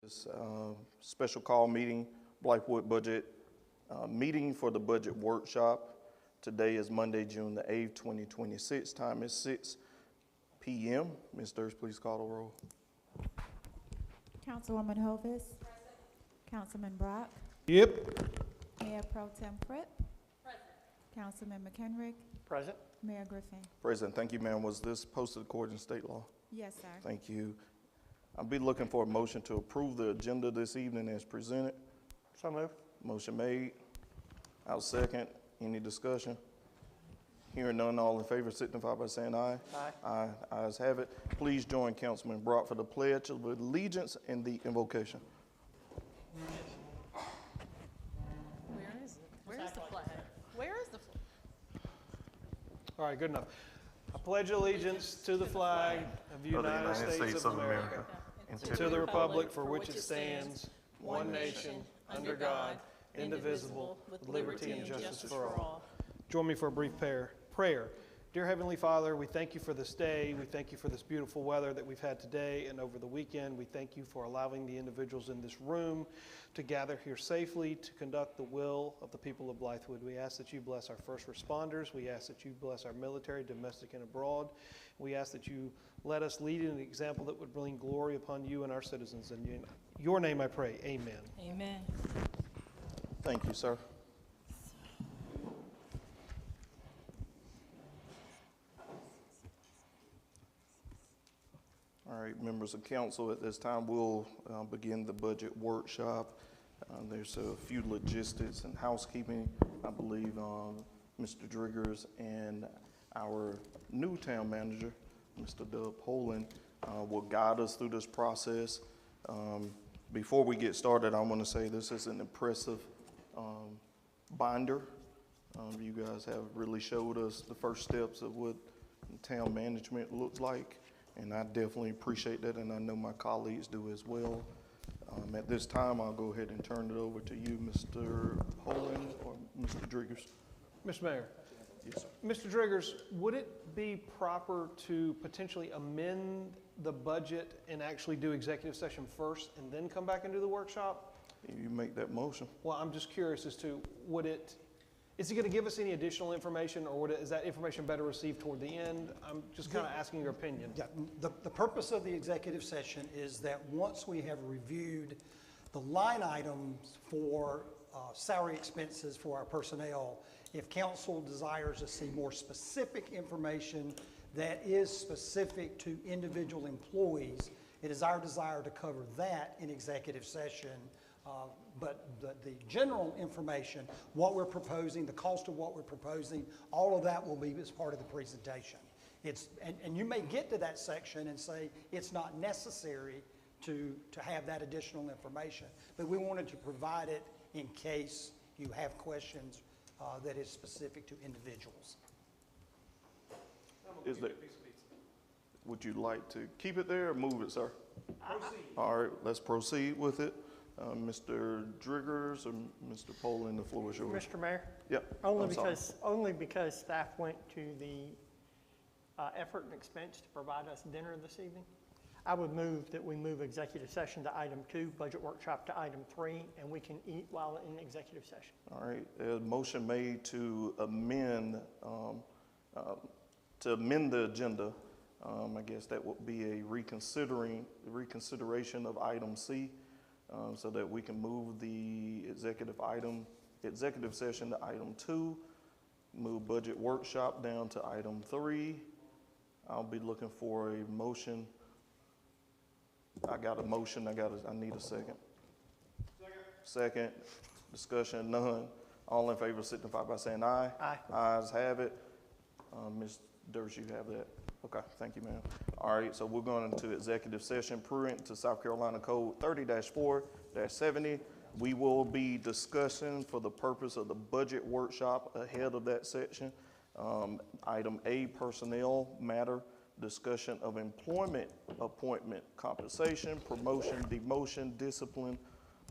This special call meeting, Blythewood budget meeting for the budget workshop. Today is Monday, June the 8th, 2026. Time is 6 p.m. Ms. Durst, please call the roll. Councilwoman Hovis. Councilman Brock. Yep. Mayor Pro Tem Fripp. Present. Councilman McHenrick. Present. Mayor Griffin. President, thank you, ma'am. Was this posted according to state law? Yes, sir. Thank you. I'll be looking for a motion to approve the agenda this evening as presented. So moved. Motion made. I'll second. Any discussion? Hearing none, all in favor signify by saying aye. Aye. Aye. Ayes have it. Please join Councilman Brock for the Pledge of Allegiance and the invocation. Where is it? Where is the flag? Where is the flag? All right, good enough. I pledge allegiance to the flag of the United States of America and to the republic for which it stands, one nation, under God, indivisible, with liberty and justice for all. Join me for a brief prayer. Dear Heavenly Father, we thank you for this day. We thank you for this beautiful weather that we've had today and over the weekend. We thank you for allowing the individuals in this room to gather here safely to conduct the will of the people of Blythewood. We ask that you bless our first responders. We ask that you bless our military, domestic and abroad. We ask that you let us lead in an example that would bring glory upon you and our citizens. In your name I pray, amen. Amen. Thank you, sir. All right, members of council, at this time we'll begin the budget workshop. There's a few logistics and housekeeping. I believe Mr. Driggers and our new town manager, Mr. Doug Poland, will guide us through this process. Before we get started, I want to say this is an impressive binder. You guys have really showed us the first steps of what town management looks like. And I definitely appreciate that, and I know my colleagues do as well. At this time, I'll go ahead and turn it over to you, Mr. Poland or Mr. Driggers. Mr. Mayor. Yes, sir. Mr. Driggers, would it be proper to potentially amend the budget and actually do executive session first and then come back and do the workshop? You make that motion. Well, I'm just curious as to is it going to give us any additional information, or is that information better received toward the end? I'm just kind of asking your opinion. Yeah, the purpose of the executive session is that once we have reviewed the line items for salary expenses for our personnel, if council desires to see more specific information that is specific to individual employees, it is our desire to cover that in executive session. But the general information, what we're proposing, the cost of what we're proposing, all of that will be as part of the presentation. And you may get to that section and say it's not necessary to have that additional information, but we wanted to provide it in case you have questions that is specific to individuals. Would you like to keep it there or move it, sir? Proceed. All right, let's proceed with it. Mr. Driggers or Mr. Poland, the floor is yours. Mr. Mayor? Yep. Only because staff went to the effort and expense to provide us dinner this evening. I would move that we move executive session to item 2, budget workshop to item 3, and we can eat while in executive session. All right, a motion made to amend the agenda. I guess that would be a reconsideration of item C. So that we can move the executive session to item 2, move budget workshop down to item 3. I'll be looking for a motion. I got a motion. I need a second. Second. Discussion, none. All in favor signify by saying aye. Aye. Ayes have it. Ms. Durst, you have that? Okay, thank you, ma'am. All right, so we're going into executive session pursuant to South Carolina Code 30-4-70. We will be discussing for the purpose of the budget workshop ahead of that section. Item A, personnel matter, discussion of employment, appointment, compensation, promotion, demotion, discipline,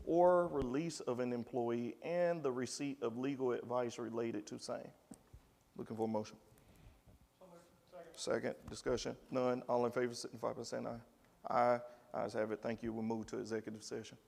or release of an employee, and the receipt of legal advice related to same. Looking for a motion. Second, discussion, none. All in favor signify by saying aye. Aye. Ayes have it. Thank you. We'll move to executive session.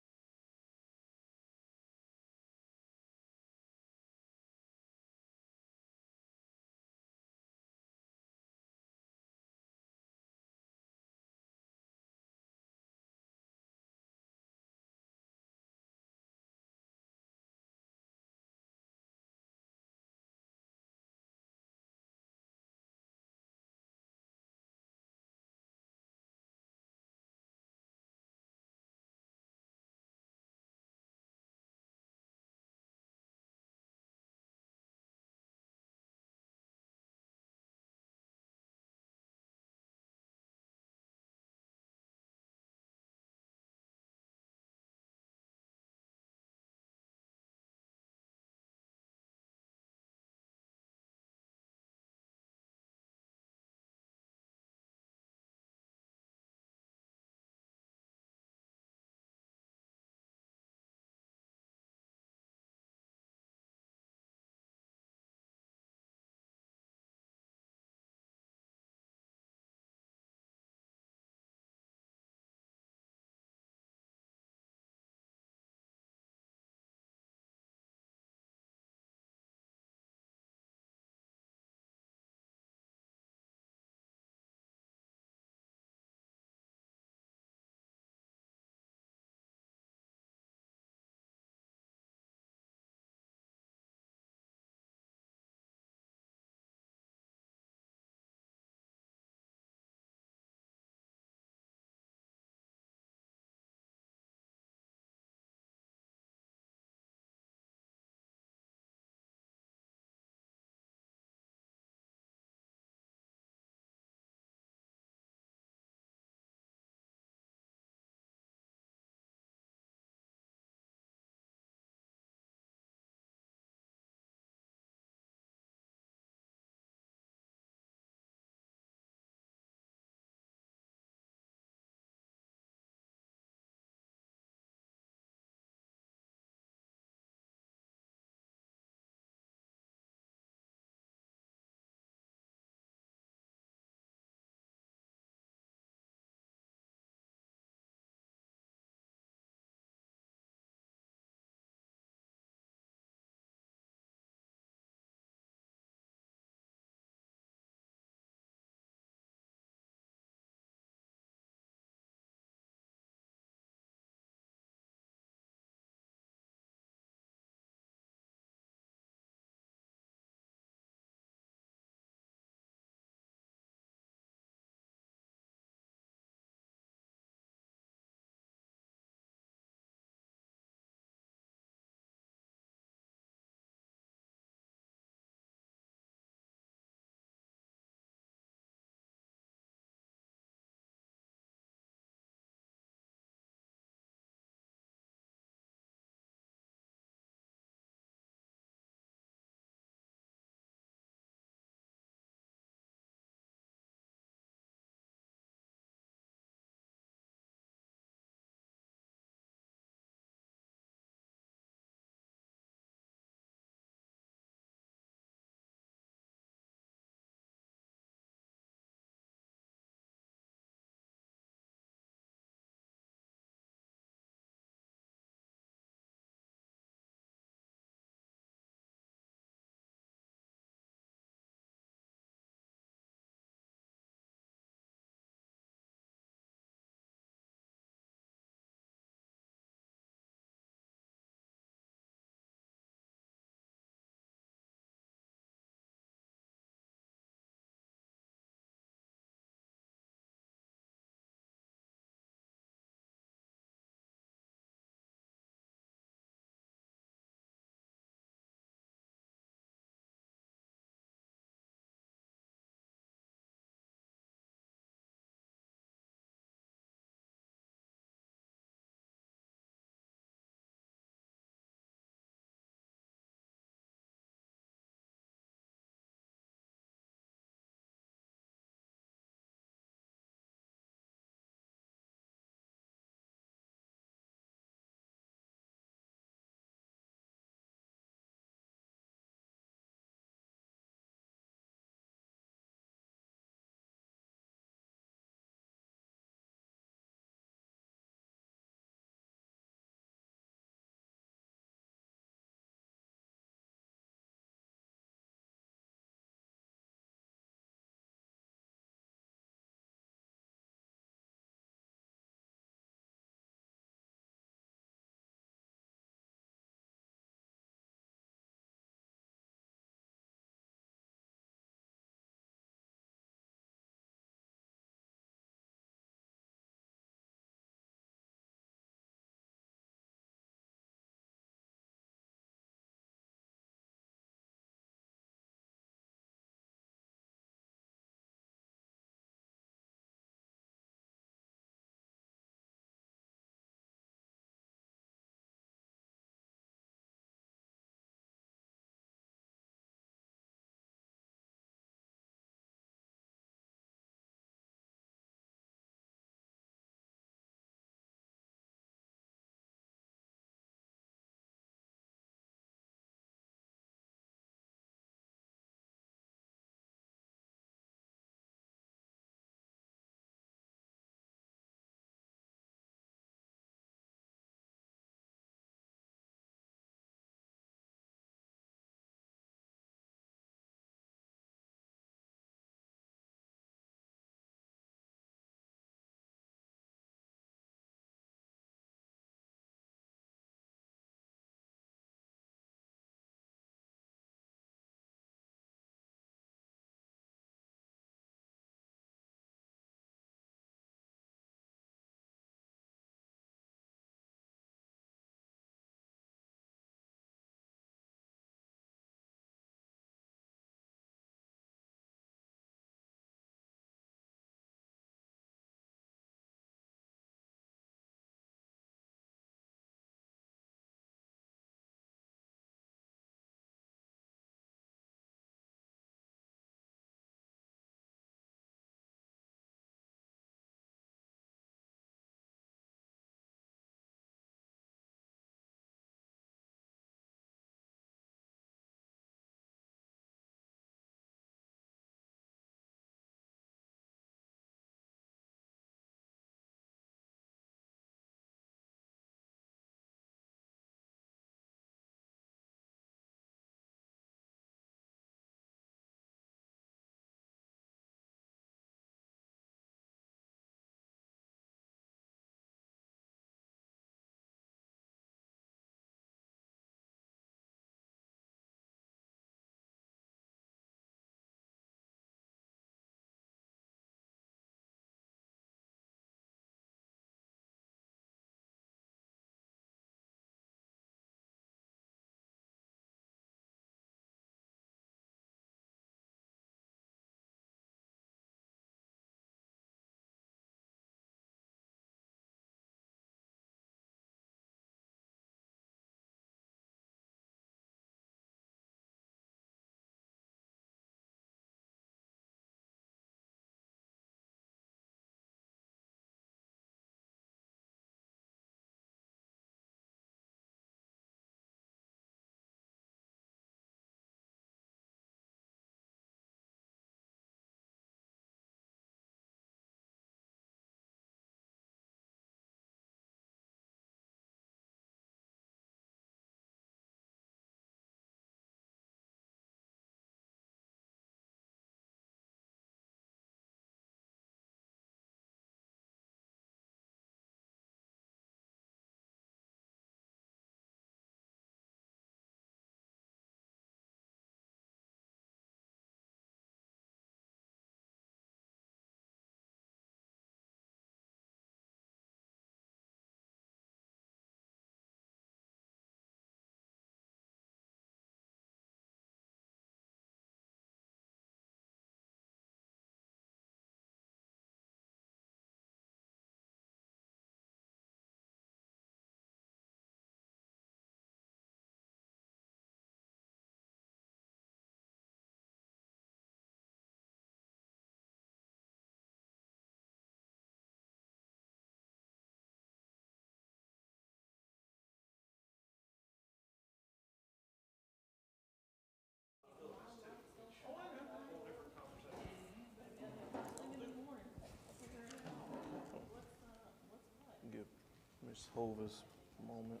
Ms. Hovis a moment.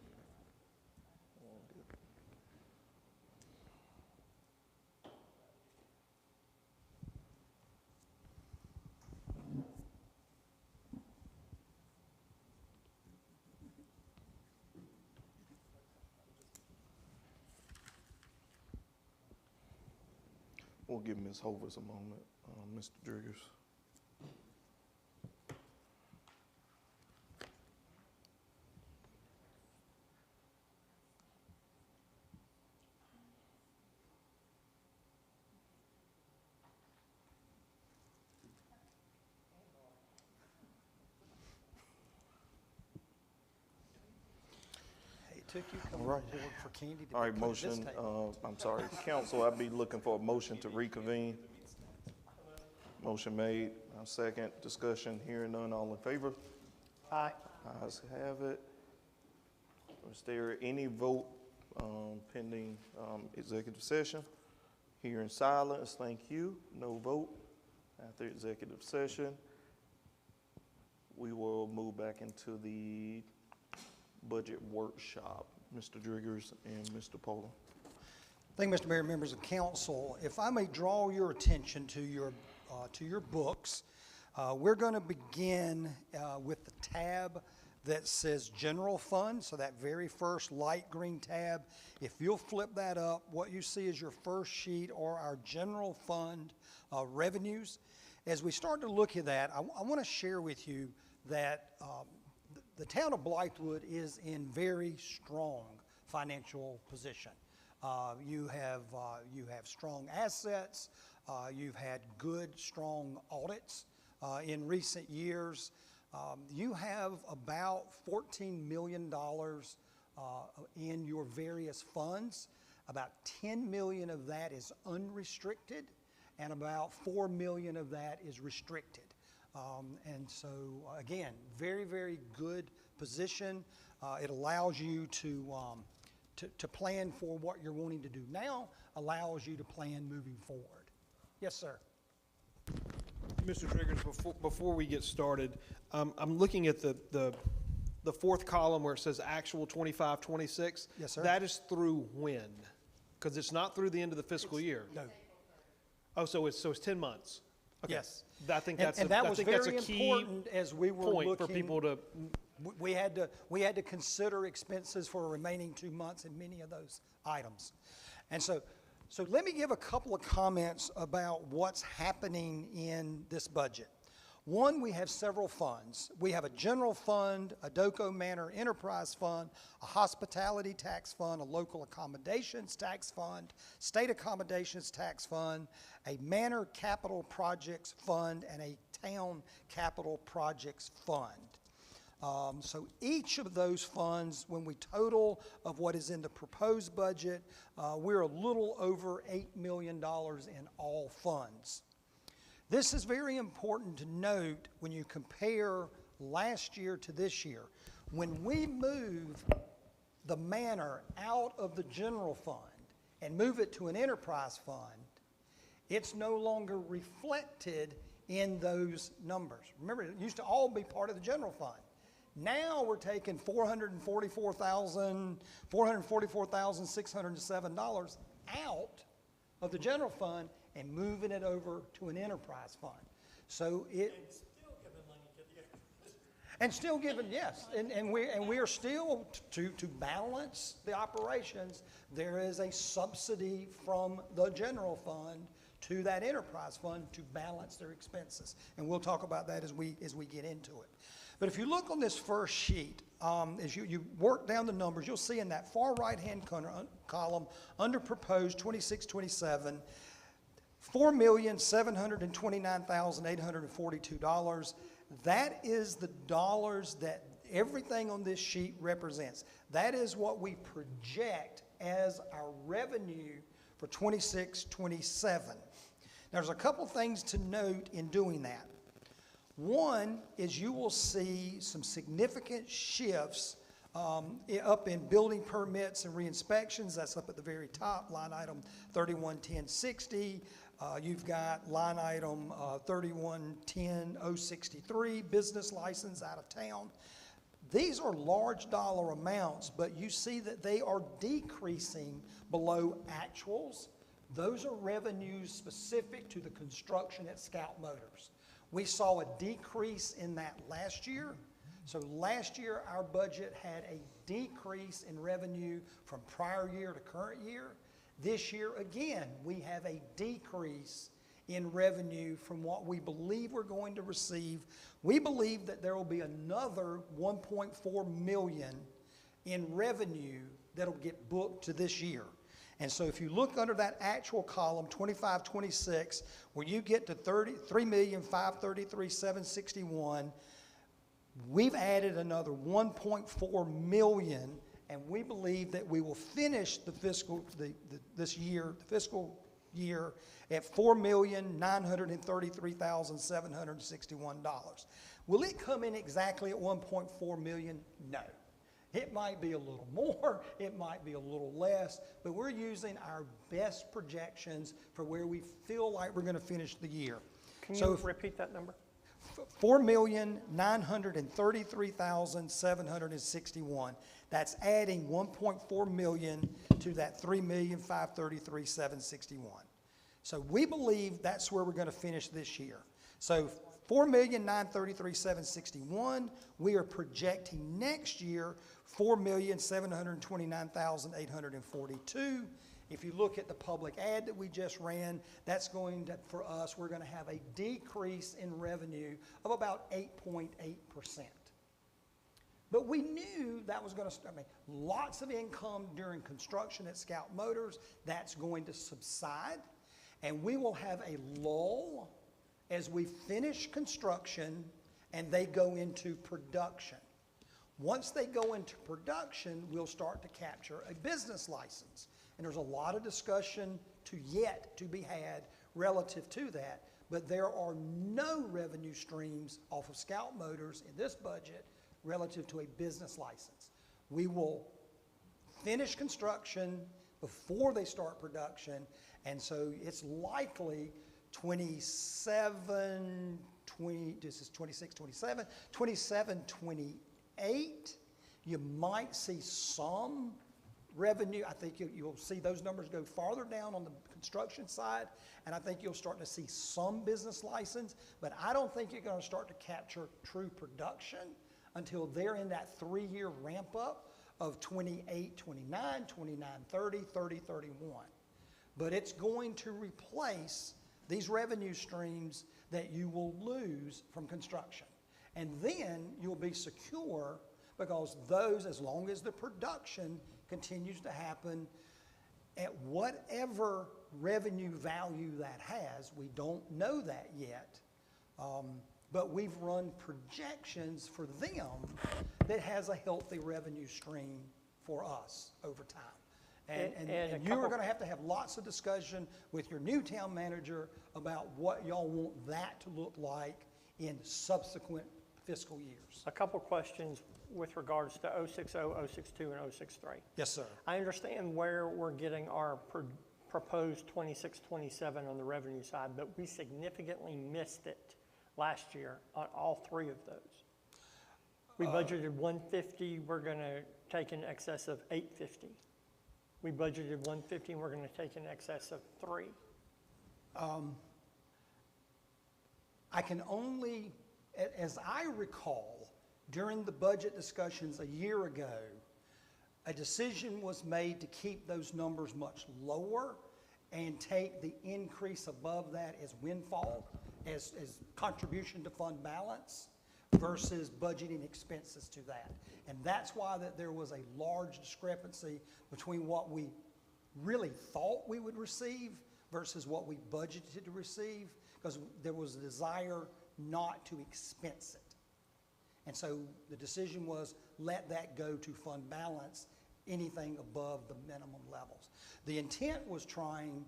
We'll give Ms. Hovis a moment. Mr. Driggers. It took you coming All on right. board for Candy to All right, put this motion, table. I'm sorry, council, I'd be looking for a motion to reconvene. Motion made, second, discussion, hearing none, all in favor? Aye. Ayes have it. Is there any vote pending executive session? Hearing silence, thank you. No vote after executive session. We will move back into the budget workshop. Mr. Driggers and Mr. Poland. Thank you, Mr. Mayor, members of council. If I may draw your attention to your books, we're going to begin with the tab that says General Fund, so that very first light green tab. If you'll flip that up, what you see is your first sheet or our General Fund revenues. As we start to look at that, I want to share with you that the town of Blythewood is in very strong financial position. You have strong assets. You've had good, strong audits in recent years. You have about $14 million in your various funds. About $10 million of that is unrestricted, and about $4 million of that is restricted. And so, again, very, very good position. It allows you to plan for what you're wanting to do now, allows you to plan moving forward. Yes, sir. Mr. Triggers, before we get started, I'm looking at the fourth column where it says actual 25, 26. Yes, sir. That is through when? Because it's not through the end of the fiscal year. No. Oh, so it's 10 months. Okay. Yes. I think And- that's and that was a very key important as we were point for looking- people to. We had to consider expenses for the remaining 2 months in many of those items. And so let me give a couple of comments about what's happening in this budget. One, we have several funds. We have a general fund, a Doco Manor Enterprise Fund, a hospitality tax fund, a local accommodations tax fund, state accommodations tax fund, a manor capital projects fund, and a town capital projects fund. So each of those funds, when we total of what is in the proposed budget, we're a little over $8 million in all funds. This is very important to note when you compare last year to this year. When we move the manor out of the general fund and move it to an enterprise fund, it's no longer reflected in those numbers. Remember, it used to all be part of the general fund. Now we're taking $444,607 out of the general fund and moving it over to an enterprise fund. So it. And still giving money to the And still giving, yes, and we are still, to balance the operations, there is a subsidy from the general fund to that enterprise fund to balance their expenses. And we'll talk about that as we get into it. But if you look on this first sheet, as you work down the numbers, you'll see in that far right-hand column, under proposed 2627, $4,729,842. That is the dollars that everything on this sheet represents. That is what we project as our revenue for 26-27. Now, there's a couple things to note in doing that. One is you will see some significant shifts up in building permits and re-inspections. That's up at the very top, line item 311060. You've got line item 3110-063, business license out of town. These are large dollar amounts, but you see that they are decreasing below actuals. Those are revenues specific to the construction at Scout Motors. We saw a decrease in that last year. So last year, our budget had a decrease in revenue from prior year to current year. This year, again, we have a decrease in revenue from what we believe we're going to receive. We believe that there will be another 1.4 million in revenue that'll get booked to this year. And so if you look under that actual column, 25-26, where you get to 3,533,761, we've added another 1.4 million, and we believe that we will finish the fiscal year at $4,933,761. Will it come in exactly at 1.4 million? No. It might be a little more, it might be a little less, but we're using our best projections for where we feel like we're going to finish the year. Can you repeat that number? $4,933,761. That's adding 1.4 million to that 3,533,761. So we believe that's where we're going to finish this year. So 4,933,761. We are projecting next year 4,729,842. If you look at the public ad that we just ran, that's going to, for us, we're going to have a decrease in revenue of about 8.8%. But we knew that was going to, lots of income during construction at Scout Motors. That's going to subside. And we will have a lull as we finish construction and they go into production. Once they go into production, we'll start to capture a business license. And there's a lot of discussion yet to be had relative to that. But there are no revenue streams off of Scout Motors in this budget relative to a business license. We will finish construction before they start production, and so it's likely 27, 28, you might see some revenue. I think you'll see those numbers go farther down on the construction side, and I think you'll start to see some business license, but I don't think you're going to start to capture true production until they're in that 3-year ramp up of 28, 29, 29, 30, 30, 31. But it's going to replace these revenue streams that you will lose from construction. And then you'll be secure because those, as long as the production continues to happen at whatever revenue value that has, we don't know that yet, but we've run projections for them that has a healthy revenue stream for us over time. And you are going to have lots of discussion with your new town manager about what y'all want that to look like in subsequent fiscal years. A couple questions with regards to 060, 062, and 063. Yes, sir. I understand where we're getting our proposed 26, 27 on the revenue side, but we significantly missed it last year on all three of those. We budgeted 150, we're going to take in excess of 850. We budgeted 150, and we're going to take in excess of 3. I can only, as I recall, during the budget discussions a year ago, a decision was made to keep those numbers much lower and take the increase above that as windfall, as contribution to fund balance versus budgeting expenses to that. And that's why that there was a large discrepancy between what we really thought we would receive versus what we budgeted to receive, because there was a desire not to expense it. And so the decision was let that go to fund balance, anything above the minimum levels. The intent was trying,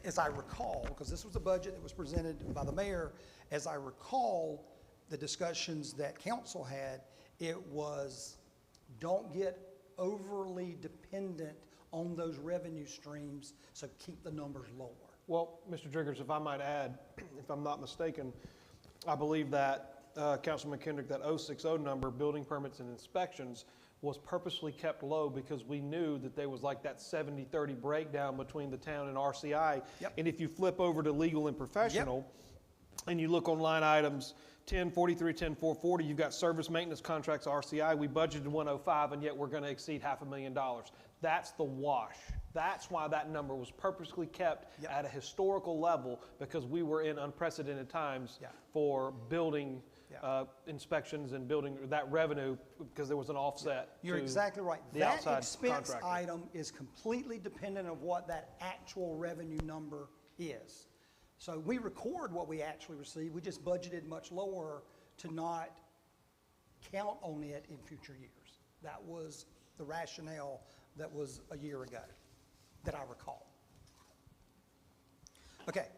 as I recall, because this was a budget that was presented by the mayor, as I recall the discussions that council had, it was don't get overly dependent on those revenue streams, so keep the numbers lower. Well, Mr. Driggers, if I might add, if I'm not mistaken, I believe that Councilman Kendrick, that 060 number, building permits and inspections, was purposely kept low because we knew that there was like that 70-30 breakdown between the town and RCI. Yep. And if you flip over to legal and professional, and you look on line items 1043, 10440, you've got service maintenance contracts, RCI, we budgeted 105, and yet we're gonna exceed $500,000. That's the wash. That's why that number was purposely kept Yep. at a historical level, because we were in unprecedented times Yeah. for building Yeah. inspections and building that revenue, because there was an offset. You're to exactly right. the That outside expense contractor. item is completely dependent on what that actual revenue number is. So we record what we actually receive, we just budgeted much lower to not count on it in future years. That was the rationale that was a year ago, that I recall. Okay.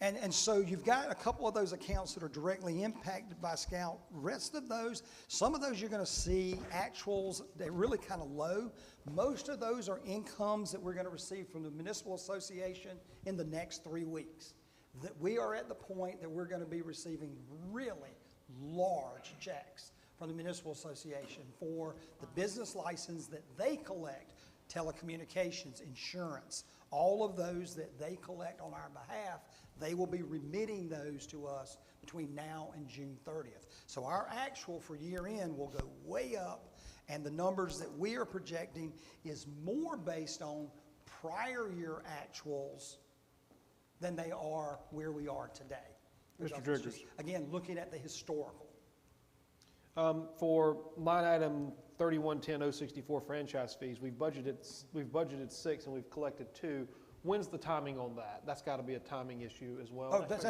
And so you've got a couple of those accounts that are directly impacted by Scout. Rest of those, some of those you're going to see actuals, they're really kind of low. Most of those are incomes that we're going to receive from the Municipal Association in the next 3 weeks. That we are at the point that we're going to be receiving really large checks from the Municipal Association for the business license that they collect, telecommunications, insurance, all of those that they collect on our behalf. They will be remitting those to us between now and June 30th. So our actual for year end will go way up, and the numbers that we are projecting is more based on prior year actuals than they are where we are today. Mr. Because it's Driggers. just, again, looking at the historical. For line item 3110-064 franchise fees, we've budgeted 6 and we've collected 2. When's the timing on that? That's got to be a timing issue as well. Oh, that's,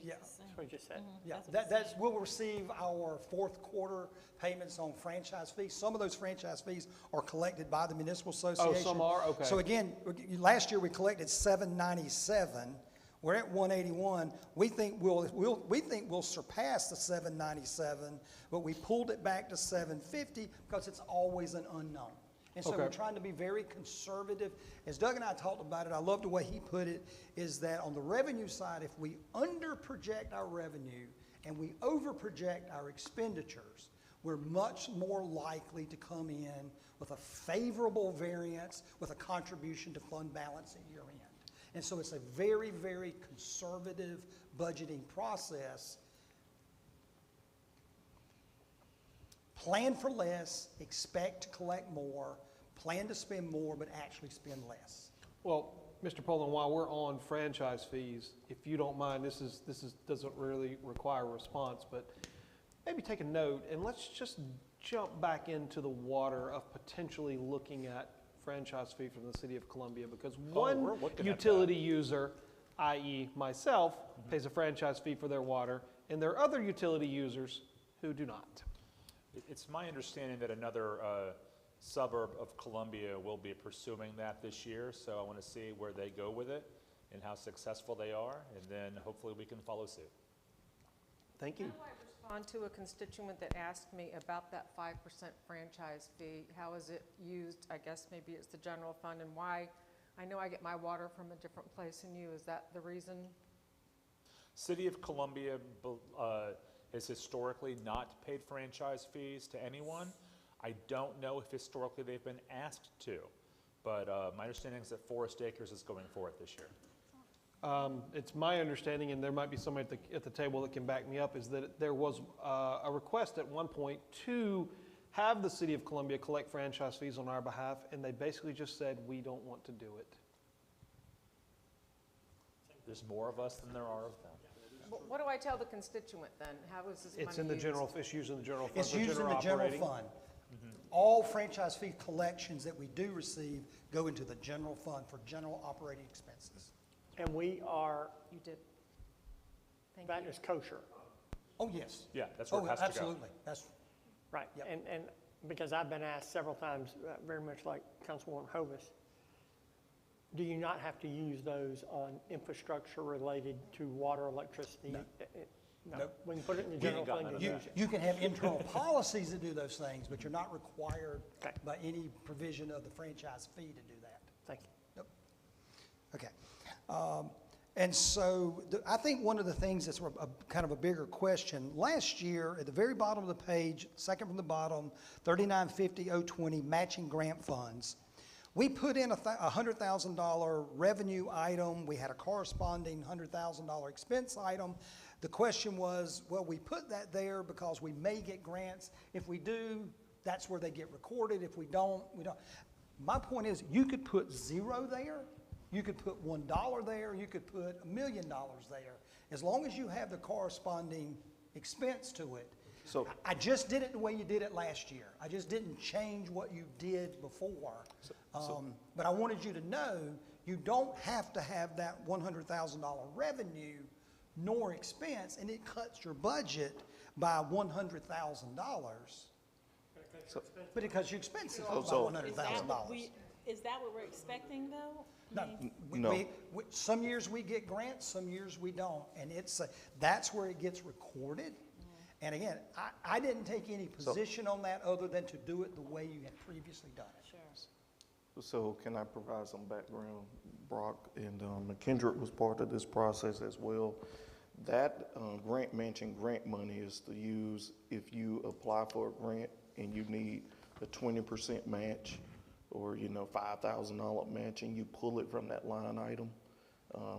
yeah. That's what you just said. Yeah, that's, we'll receive our fourth quarter payments on franchise fees. Some of those franchise fees are collected by the Municipal Association. some are? Okay. So again, last year we collected $797. We're at 181. We think we'll surpass the 797, but we pulled it back to 750 because it's always an unknown. And so Okay. we're trying to be very conservative. As Doug and I talked about it, I love the way he put it, is that on the revenue side, if we under-project our revenue and we over-project our expenditures, we're much more likely to come in with a favorable variance with a contribution to fund balance at year end. And so it's a very, very conservative budgeting process. Plan for less, expect to collect more, plan to spend more, but actually spend less. Well, Mr. Poland, while we're on franchise fees, if you don't mind, this doesn't really require a response, but maybe take a note and let's just jump back into the water of potentially looking at franchise fee from the city of Columbia, because one utility user, i.e. myself, pays a franchise fee for their water, and there are other utility users who do not. It's my understanding that another suburb of Columbia will be pursuing that this year, so I want to see where they go with it and how successful they are, and then hopefully we can follow suit. Thank you. How do I respond to a constituent that asked me about that 5% franchise fee? How is it used? I guess maybe it's the general fund, and why? I know I get my water from a different place than you. Is that the reason? City of Columbia has historically not paid franchise fees to anyone. I don't know if historically they've been asked to, but my understanding is that Forest Acres is going for it this year. It's my understanding, and there might be somebody at the table that can back me up, is that there was a request at one point to have the city of Columbia collect franchise fees on our behalf, and they basically just said, we don't want to do it. There's more of us than there are of them. What do I tell the constituent then? How is this money It's in the used? general, it's used in the general fund. It's for used in the general operating. fund. All franchise fee collections that we do receive go into the general fund for general operating expenses. And we are, You did. Thank that you. is kosher, Oh, yes. Yeah, that's where Oh, it has to go. absolutely. That's, right? Yep. And because I've been asked several times, very much like Councilwoman Hovis, do you not have to use those on infrastructure related to water, electricity? No. No, Nope. we can put it in the We general ain't got fund none and of use that. it. you can have internal policies that do those things, but you're not required Okay. by any provision of the franchise fee to do that. Thank you. Nope. Okay. And so I think one of the things that's kind of a bigger question, last year at the very bottom of the page, second from the bottom, 3950-020 matching grant funds. We put in a $100,000 revenue item. We had a corresponding $100,000 expense item. The question was, well, we put that there because we may get grants. If we do, that's where they get recorded. If we don't, we don't. My point is, you could put $0 there. You could put $1 there, you could put $1 million there, as long as you have the corresponding expense to it. So- I just did it the way you did it last year. I just didn't change what you did before. But I wanted you to know, you don't have to have that $100,000 revenue nor expense, and it cuts your budget by $100,000. But because your expenses are by So- $100,000. Is that what we're expecting, though? No, No. some years we get grants, some years we don't, and that's where it gets recorded. And again, I didn't take any position on that other than to do it the way you had previously done it. Sure. So can I provide some background? Brock and McKendrick was part of this process as well. That grant matching grant money is to use if you apply for a grant and you need a 20% match, or $5,000 matching, you pull it from that line item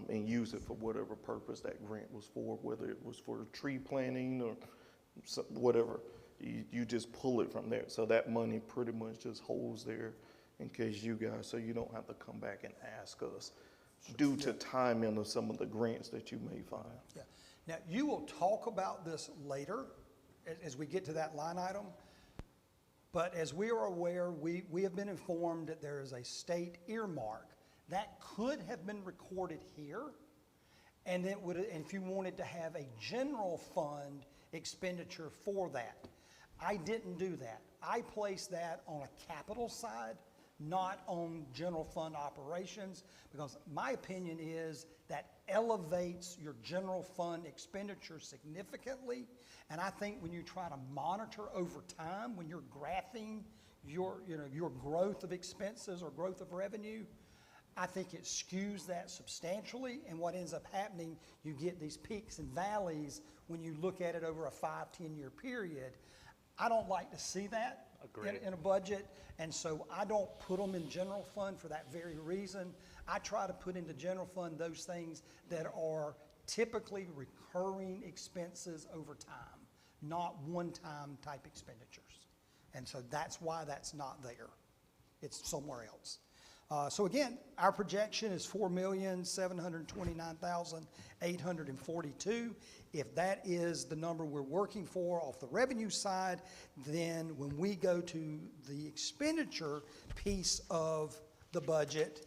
and use it for whatever purpose that grant was for, whether it was for tree planting or whatever. You just pull it from there. So that money pretty much just holds there in case you guys, so you don't have to come back and ask us due to timing of some of the grants that you may find. Yeah. Now, you will talk about this later as we get to that line item. But as we are aware, we have been informed that there is a state earmark that could have been recorded here, and if you wanted to have a general fund expenditure for that. I didn't do that. I placed that on a capital side, not on general fund operations, because my opinion is that elevates your general fund expenditure significantly. And I think when you try to monitor over time, when you're graphing your growth of expenses or growth of revenue, I think it skews that substantially. And what ends up happening, you get these peaks and valleys when you look at it over a 5-10 year period. I don't like to see that in a budget, and so I don't put them in general fund for that very reason. I try to put into general fund those things that are typically recurring expenses over time, not one-time type expenditures. And so that's why that's not there. It's somewhere else. So again, our projection is $4,729,842. If that is the number we're working for off the revenue side, then when we go to the expenditure piece of the budget,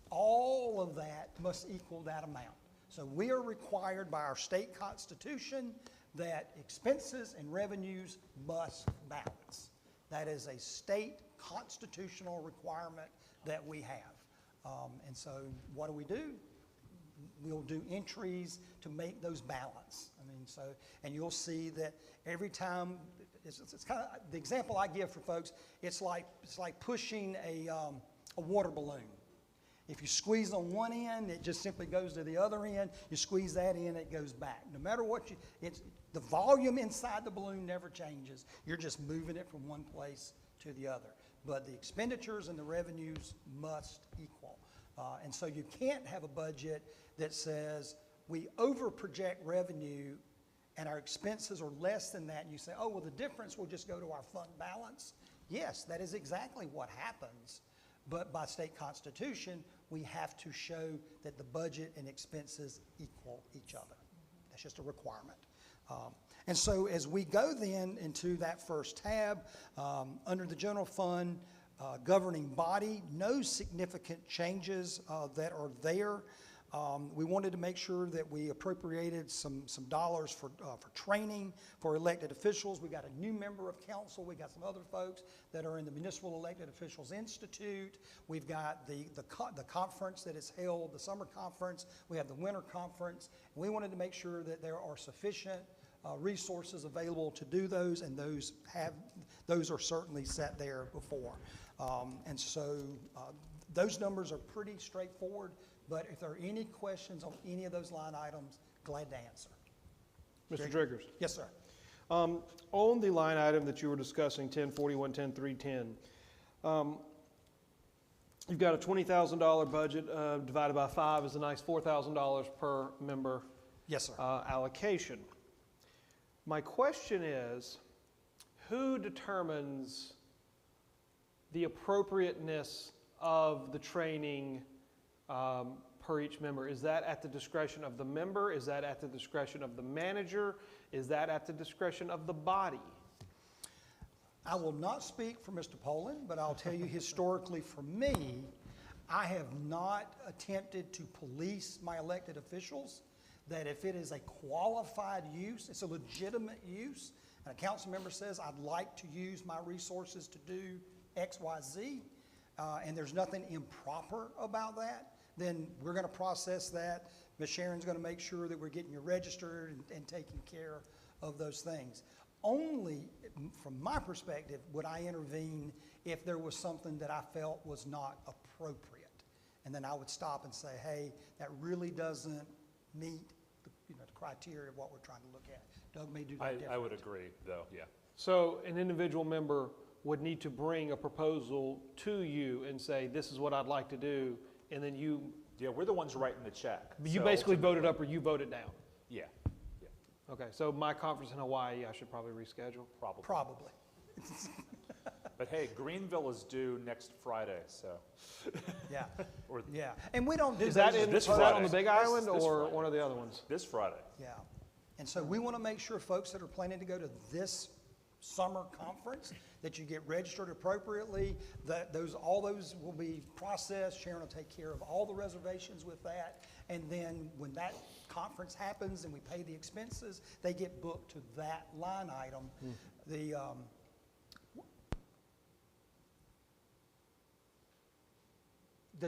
all of that must equal that amount. So we are required by our state constitution that expenses and revenues must balance. That is a state constitutional requirement that we have. And so what do? We'll do entries to make those balance. And you'll see that every time, it's kind of, the example I give for folks, it's like pushing a water balloon. If you squeeze on one end, it just simply goes to the other end. You squeeze that in, it goes back. No matter what the volume inside the balloon never changes. You're just moving it from one place to the other. But the expenditures and the revenues must equal. And so you can't have a budget that says we over-project revenue and our expenses are less than that, and you say, oh, well, the difference will just go to our fund balance. Yes, that is exactly what happens. But by state constitution, we have to show that the budget and expenses equal each other. That's just a requirement. And so as we go then into that first tab, under the general fund governing body, no significant changes that are there. We wanted to make sure that we appropriated some dollars for training for elected officials. We got a new member of council. We got some other folks that are in the Municipal Elected Officials Institute. We've got the conference that is held, the summer conference. We have the winter conference. We wanted to make sure that there are sufficient resources available to do those, and those are certainly set there before. And so those numbers are pretty straightforward But if there are any questions on any of those line items, glad to answer. Mr. Driggers? Yes, sir. On the line item that you were discussing, 1041, 10310, you've got a $20,000 budget, divided by 5 is a nice $4,000 per member Yes, sir. allocation. My question is, who determines the appropriateness of the training per each member? Is that at the discretion of the member? Is that at the discretion of the manager? Is that at the discretion of the body? I will not speak for Mr. Poland, but I'll tell you historically for me, I have not attempted to police my elected officials, that if it is a qualified use, it's a legitimate use, and a council member says, I'd like to use my resources to do X, Y, Z, and there's nothing improper about that, then we're going to process that. Ms. Sharon's going to make sure that we're getting you registered and taking care of those things. Only from my perspective would I intervene if there was something that I felt was not appropriate. And then I would stop and say, hey, that really doesn't meet the criteria of what we're trying to look at. Doug may do that differently. I would agree, though, yeah. So an individual member would need to bring a proposal to you and say, this is what I'd like to do, and then you... Yeah, we're the ones writing the check. You so basically vote it up or you vote it down? Yeah, Okay, so my conference in Hawaii, I should probably reschedule? probably. Probably. But hey, Greenville is due next Friday, so. Yeah. Or Yeah. And we don't do Is that, those- is that on the Big Island This or Friday. one of the other ones? this Friday. Yeah. And so we want to make sure folks that are planning to go to this summer conference, that you get registered appropriately, that all those will be processed. Sharon will take care of all the reservations with that. And then when that conference happens and we pay the expenses, they get booked to that line item. The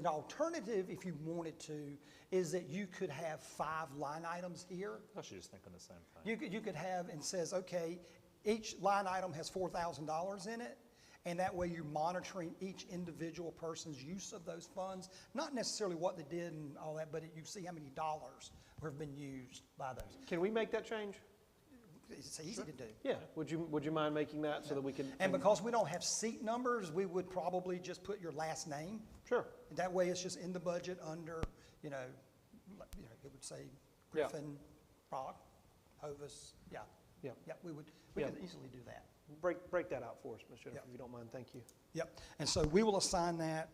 alternative, if you wanted to, is that you could have 5 line items here. I was just thinking the same thing. You could have, and says, okay, each line item has $4,000 in it, and that way you're monitoring each individual person's use of those funds. Not necessarily what they did and all that, but you see how many dollars have been used by those. Can we make that change? It's easy to do. Yeah, would you mind making that so that we can? And because we don't have seat numbers, we would probably just put your last name. Sure. That way it's just in the budget under, it would say Griffin, Brock, Hovis, yeah. Yeah. Yeah, we Yeah. could easily do that. Break that out for us, Ms. Jennifer, Yep. if you don't mind, thank you. Yep, and so we will assign that,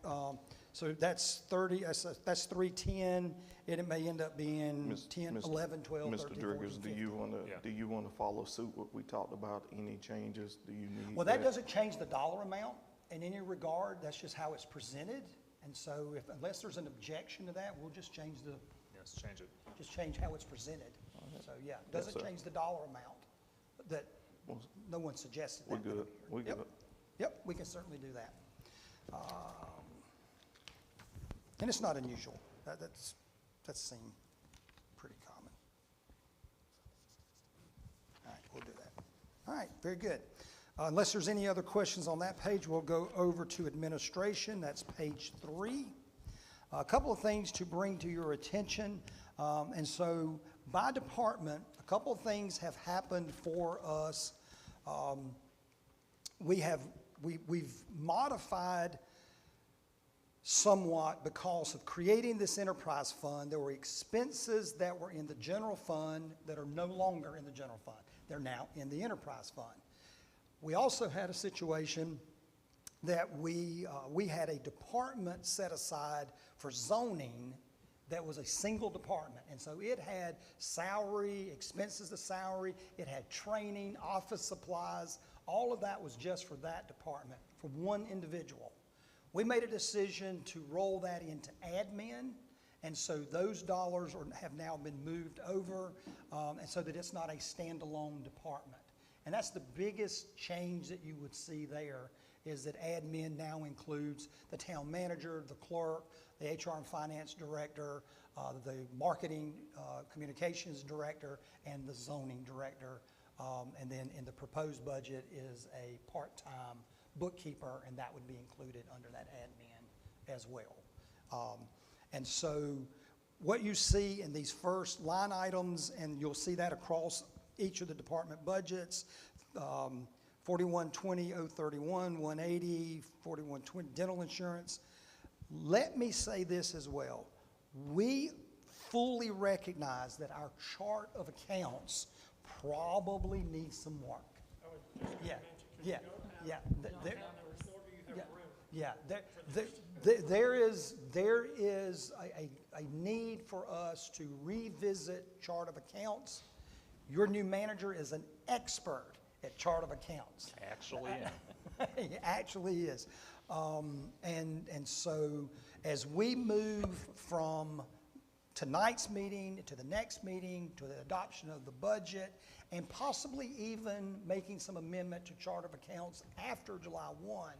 so that's 30, that's 310, and it may end up being Miss- 10, Mr. 11, 12, 13, Mr. 14, Driggers, 15. Yeah. do you want to follow suit what we talked about? Any changes? Do you need? Well, that doesn't change the dollar amount in any regard, that's just how it's presented. And so unless there's an objection to that, we'll just change Yes, change it. how it's presented. So, yeah, it doesn't sir. change the dollar amount that Well, no one suggested We're that. good, we're Yep. good. Yep, we can certainly do that. And it's not unusual. That's seemed pretty common. All right, we'll do that. All right, very good. Unless there's any other questions on that page, we'll go over to administration. That's page 3. A couple of things to bring to your attention. And so by department, a couple of things have happened for us. We've modified somewhat because of creating this enterprise fund. There were expenses that were in the general fund that are no longer in the general fund. They're now in the enterprise fund. We also had a situation that we had a department set aside for zoning that was a single department. And so it had salary, expenses to salary, it had training, office supplies. All of that was just for that department, for one individual. We made a decision to roll that into admin, and so those dollars have now been moved over, and so that it's not a standalone department. And that's the biggest change that you would see there, is that admin now includes the town manager, the clerk, the HR and finance director, the marketing communications director, and the zoning director. And then in the proposed budget is a part-time bookkeeper, and that would be included under that admin as well. And so what you see in these first line items, and you'll see that across each of the department budgets, 4120, 031, 180, 4120, dental insurance. Let me say this as well. We fully recognize that our chart of accounts probably needs some work. Yeah, yeah, yeah. There is a need for us to revisit chart of accounts. Your new manager is an expert at chart of accounts. Actually, yeah. He actually is. And so as we move from tonight's meeting to the next meeting to the adoption of the budget and possibly even making some amendment to chart of accounts after July 1,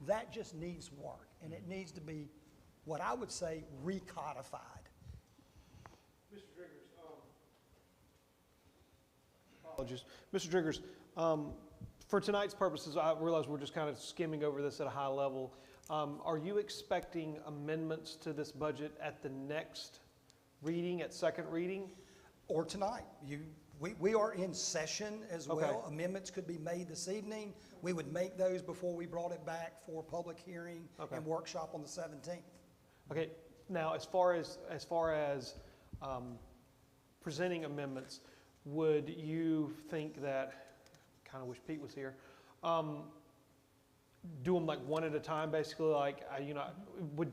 that just needs work, and it needs to be what I would say recodified. Mr. Driggers, apologies. Mr. Driggers, for tonight's purposes, I realize we're just kind of skimming over this at a high level. Are you expecting amendments to this budget at the next reading, at second reading? Or tonight. We are in session as well. Okay. Amendments could be made this evening. We would make those before we brought it back for public hearing and workshop on the 17th. Okay, now as far as presenting amendments, would you think that, kind of wish Pete was here, do them like one at a time, basically, like, would,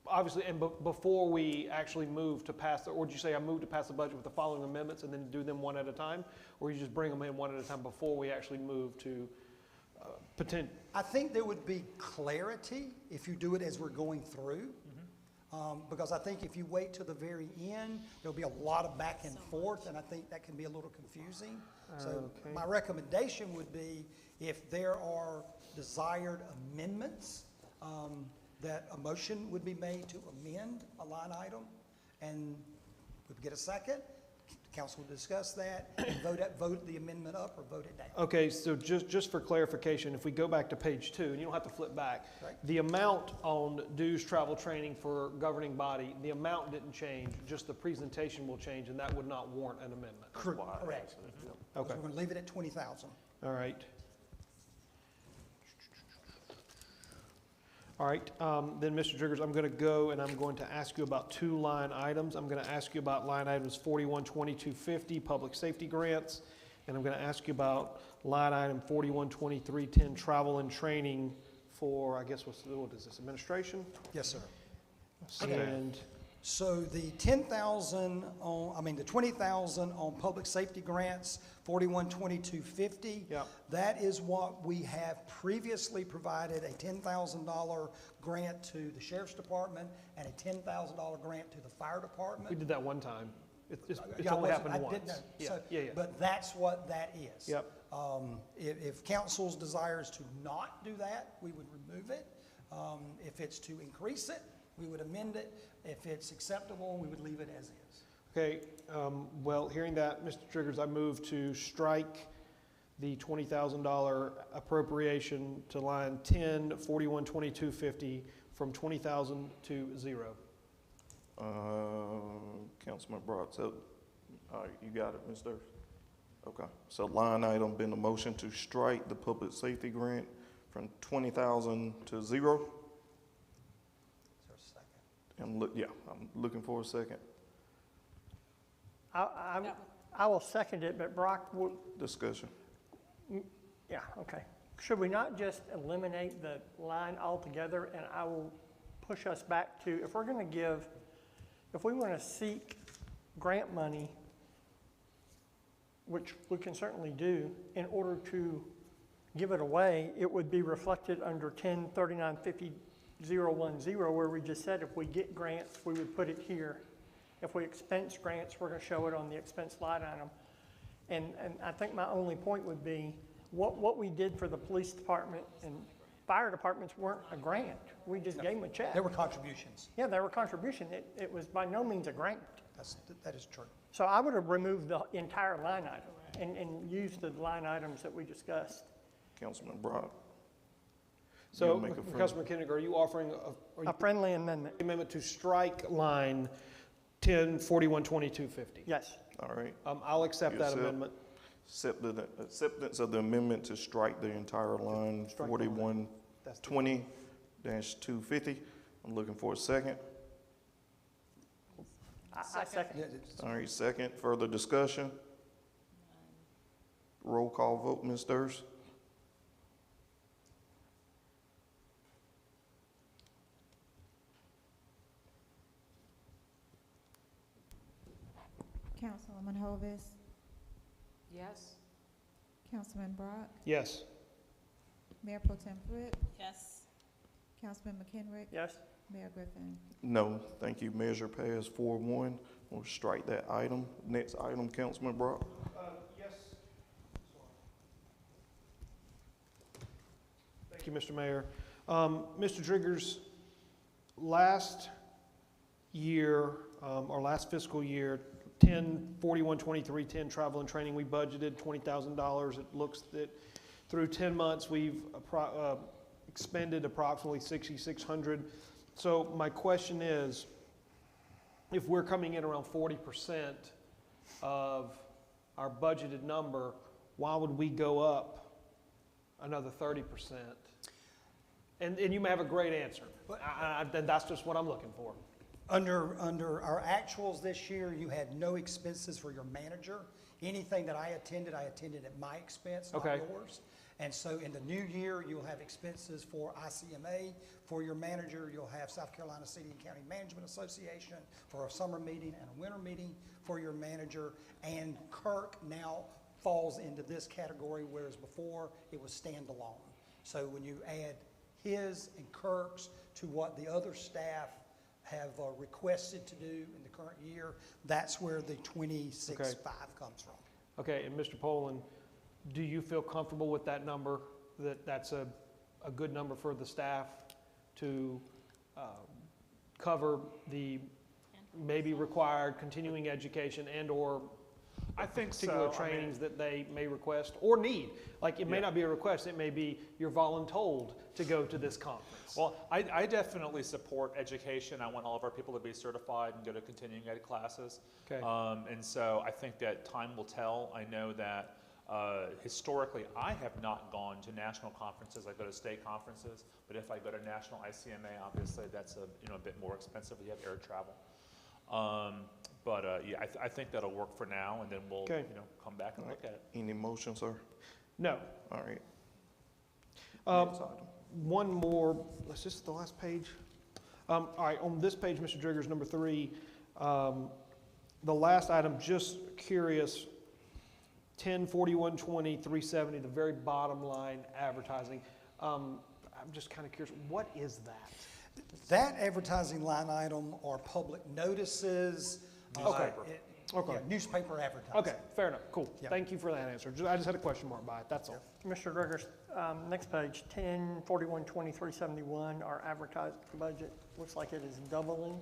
obviously, and before we actually move to pass, or would you say I move to pass the budget with the following amendments and then do them one at a time? Or you just bring them in one at a time before we actually move to potential? I think there would be clarity if you do it as we're going through. Because I think if you wait till the very end, there'll be a lot of back and forth, and I think that can be a little confusing. So my recommendation would be, if there are desired amendments, that a motion would be made to amend a line item, and we'd get a second. Council would discuss that, and vote the amendment up or vote it down. Okay, so just for clarification, if we go back to page 2, and you don't have to flip back, Right. the amount on dues, travel, training for governing body, the amount didn't change, just the presentation will change, and that would not warrant an amendment. Correct. Okay, We're going to leave it at 20,000. all right. All right, then Mr. Driggers, I'm going to go and I'm going to ask you about 2 line items. I'm going to ask you about line items 412250, public safety grants, and I'm going to ask you about line item 412310, travel and training for, I guess, what is this, administration? Yes, sir. And, So the 10,000 on, the 20,000 on public safety grants, 412250. Yep. That is what we have previously provided, a $10,000 grant to the sheriff's department and a $10,000 grant to the fire we department. did that one time. It's Yeah, I only wasn't- happened I once. didn't know. Yeah, So- yeah, yeah. But that's what that is. Yep. If council's desires to not do that, we would remove it. If it's to increase it, we would amend it. If it's acceptable, we would leave it as is. Okay, well, hearing that, Mr. Triggers, I move to strike the $20,000 appropriation to line 10, 412250 from 20,000 to 0. Councilman Brock, so, all right, you got it, Ms. Durst? Okay, so line item been a motion to strike the public safety grant from 20,000 to 0. Is there a second? I'm looking for a second. I will second it, but Brock, Discussion. yeah, okay. Should we not just eliminate the line altogether, and I will push us back to, if we're going to give, if we want to seek grant money, which we can certainly do, in order to give it away, it would be reflected under 103950-010, where we just said if we get grants, we would put it here. If we expense grants, we're going to show it on the expense line item. And I think my only point would be, what we did for the police department and fire departments weren't a grant. We just gave them a check. There were contributions. Yeah, they were contribution. It was by no means a grant. That is true. So I would have removed the entire line item and used the line items that we discussed. Councilman Brock. So, You'll make a friend- Councilman Koenig, are you offering A friendly amendment, amendment to strike line 10412250? yes. All right. I'll accept You that accept? amendment. Acceptance of the amendment to strike the entire line Strike the line. 4120-250. I'm looking for a second. I Second. second. Yeah, it's- All right, second. Further discussion? Roll call vote, Ms. Durst? Councilwoman Hovis, Yes? Councilman Brock, Yes. Mayor Pro Tem Fritz, Yes. Councilman McHenry, Yes. Mayor Griffin. No, thank you. Measure passed 4-1. We'll strike that item. Next item, Councilman Brock. Yes. Thank you, Mr. Mayor. Mr. Driggers, last year, or last fiscal year, 10/41/23, 10 travel and training, we budgeted $20,000. It looks that through 10 months, we've expended approximately $6,600. So my question is, if we're coming in around 40% of our budgeted number, why would we go up another 30%? And you may have a great answer, and that's just what I'm looking for. Under our actuals this year, you had no expenses for your manager. Anything that I attended at my expense, not Okay. yours. And so in the new year, you'll have expenses for ICMA, for your manager. You'll have South Carolina City and County Management Association for a summer meeting and a winter meeting for your manager. And Kirk now falls into this category, whereas before it was standalone. So when you add his and Kirk's to what the other staff have requested to do in the current year, that's where the 26.5 comes from. Okay, and Mr. Poland, do you feel comfortable with that number, that that's a good number for the staff to cover the maybe required continuing education and/or I think so. particular I mean, trainings that they may request or need? Like, it may Yeah. not be a request, it may be you're voluntold to go to this conference. Well, I definitely support education. I want all of our people to be certified and go to continuing ed classes. Okay. And so I think that time will tell. I know that historically, I have not gone to national conferences. I go to state conferences, but if I go to national ICMA, obviously that's a bit more expensive. You have air travel. Yeah, I think that'll work for now, and then we'll Okay. come back and look at it. Any motion, sir? No. All right. Um, Next item. One more, is this the last page? All right, on this page, Mr. Driggers, number 3, the last item, just curious, 10/41/20, 370, the very bottom line, advertising. I'm just kind of curious, what is that? That advertising line item are public notices. Newspaper. Okay. Yeah, newspaper advertising. Okay, fair enough, cool. Yeah. Thank you for that answer. I just had a question mark by it, that's all. Mr. Driggers, next page, 10/41/2371, our advertising budget looks like it is doubling.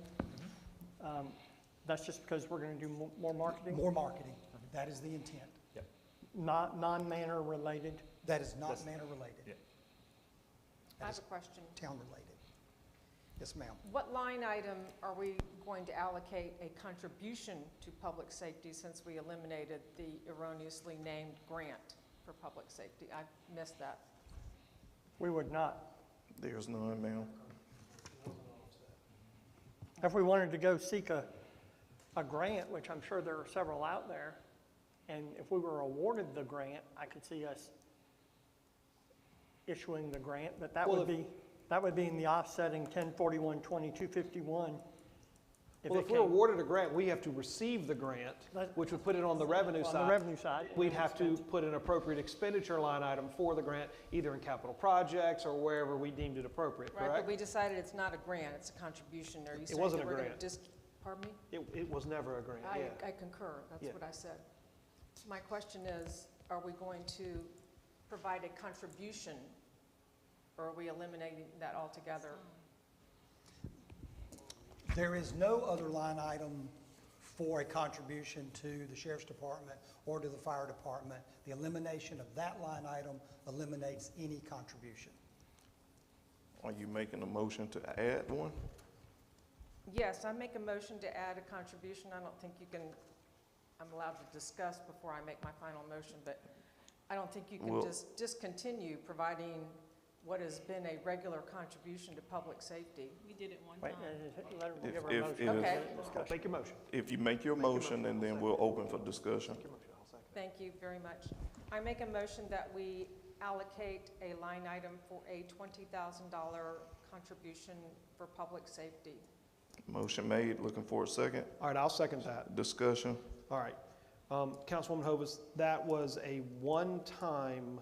That's just because we're going to do more marketing, More marketing. That is the intent. not non-manor related. That is not That's- manor related. Yeah. I have a question. Town related. Yes, ma'am. What line item are we going to allocate a contribution to public safety since we eliminated the erroneously named grant for public safety? I missed that. We would not. There's none, ma'am. If we wanted to go seek a grant, which I'm sure there are several out there, and if we were awarded the grant, I could see us issuing the grant, but that Well, would be in the offsetting 10/41/2251. Well, if we're awarded a grant, we have to receive the grant, which would put it on the revenue On side. the revenue side. We'd have to put an appropriate expenditure line item for the grant, either in capital projects or wherever we deemed it appropriate, Right, but correct? we decided it's not a grant, it's a contribution. Are you saying wasn't that a we're going grant. to pardon me? It was never a grant, yeah. I concur, that's Yeah. what I said. My question is, are we going to provide a contribution, or are we eliminating that altogether? There is no other line item for a contribution to the sheriff's department or to the fire department. The elimination of that line item eliminates any contribution. Are you making a motion to add one? Yes, I make a motion to add a contribution. I don't think I'm allowed to discuss before I make my final motion, but I don't think you can Well- just discontinue providing what has been a regular contribution to public safety. We did it one Wait, time. let her If- give her if- motion. Okay. Make your motion. If you make your motion, and then we'll open for discussion. Make your motion, I'll second. Thank you very much. I make a motion that we allocate a line item for a $20,000 contribution for public safety. Motion made, looking for a second. All right, I'll second that. Discussion. All right. Councilwoman Hovis, that was a one-time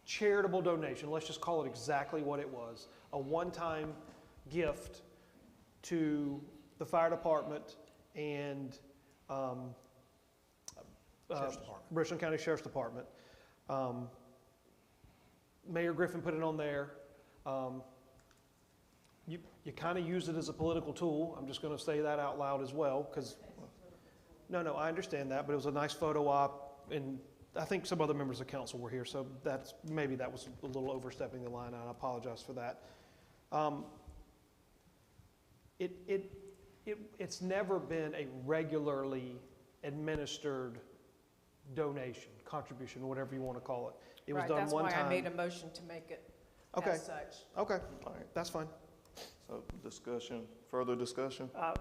charitable donation. Let's just call it exactly what it was. A one-time gift to the fire department and Sheriff's Department. Richland County Sheriff's Department. Mayor Griffin put it on there. You kind of use it as a political tool. I'm just going to say that out loud as well, because, no, I understand that, but it was a nice photo op, and I think some other members of council were here, so maybe that was a little overstepping the line, and I apologize for that. It's never been a regularly administered donation, contribution, whatever you want to call it. It was Right, done one That's time. why I made a motion to make it Okay. as such. Okay, All right, that's fine. so discussion, further discussion? Uh,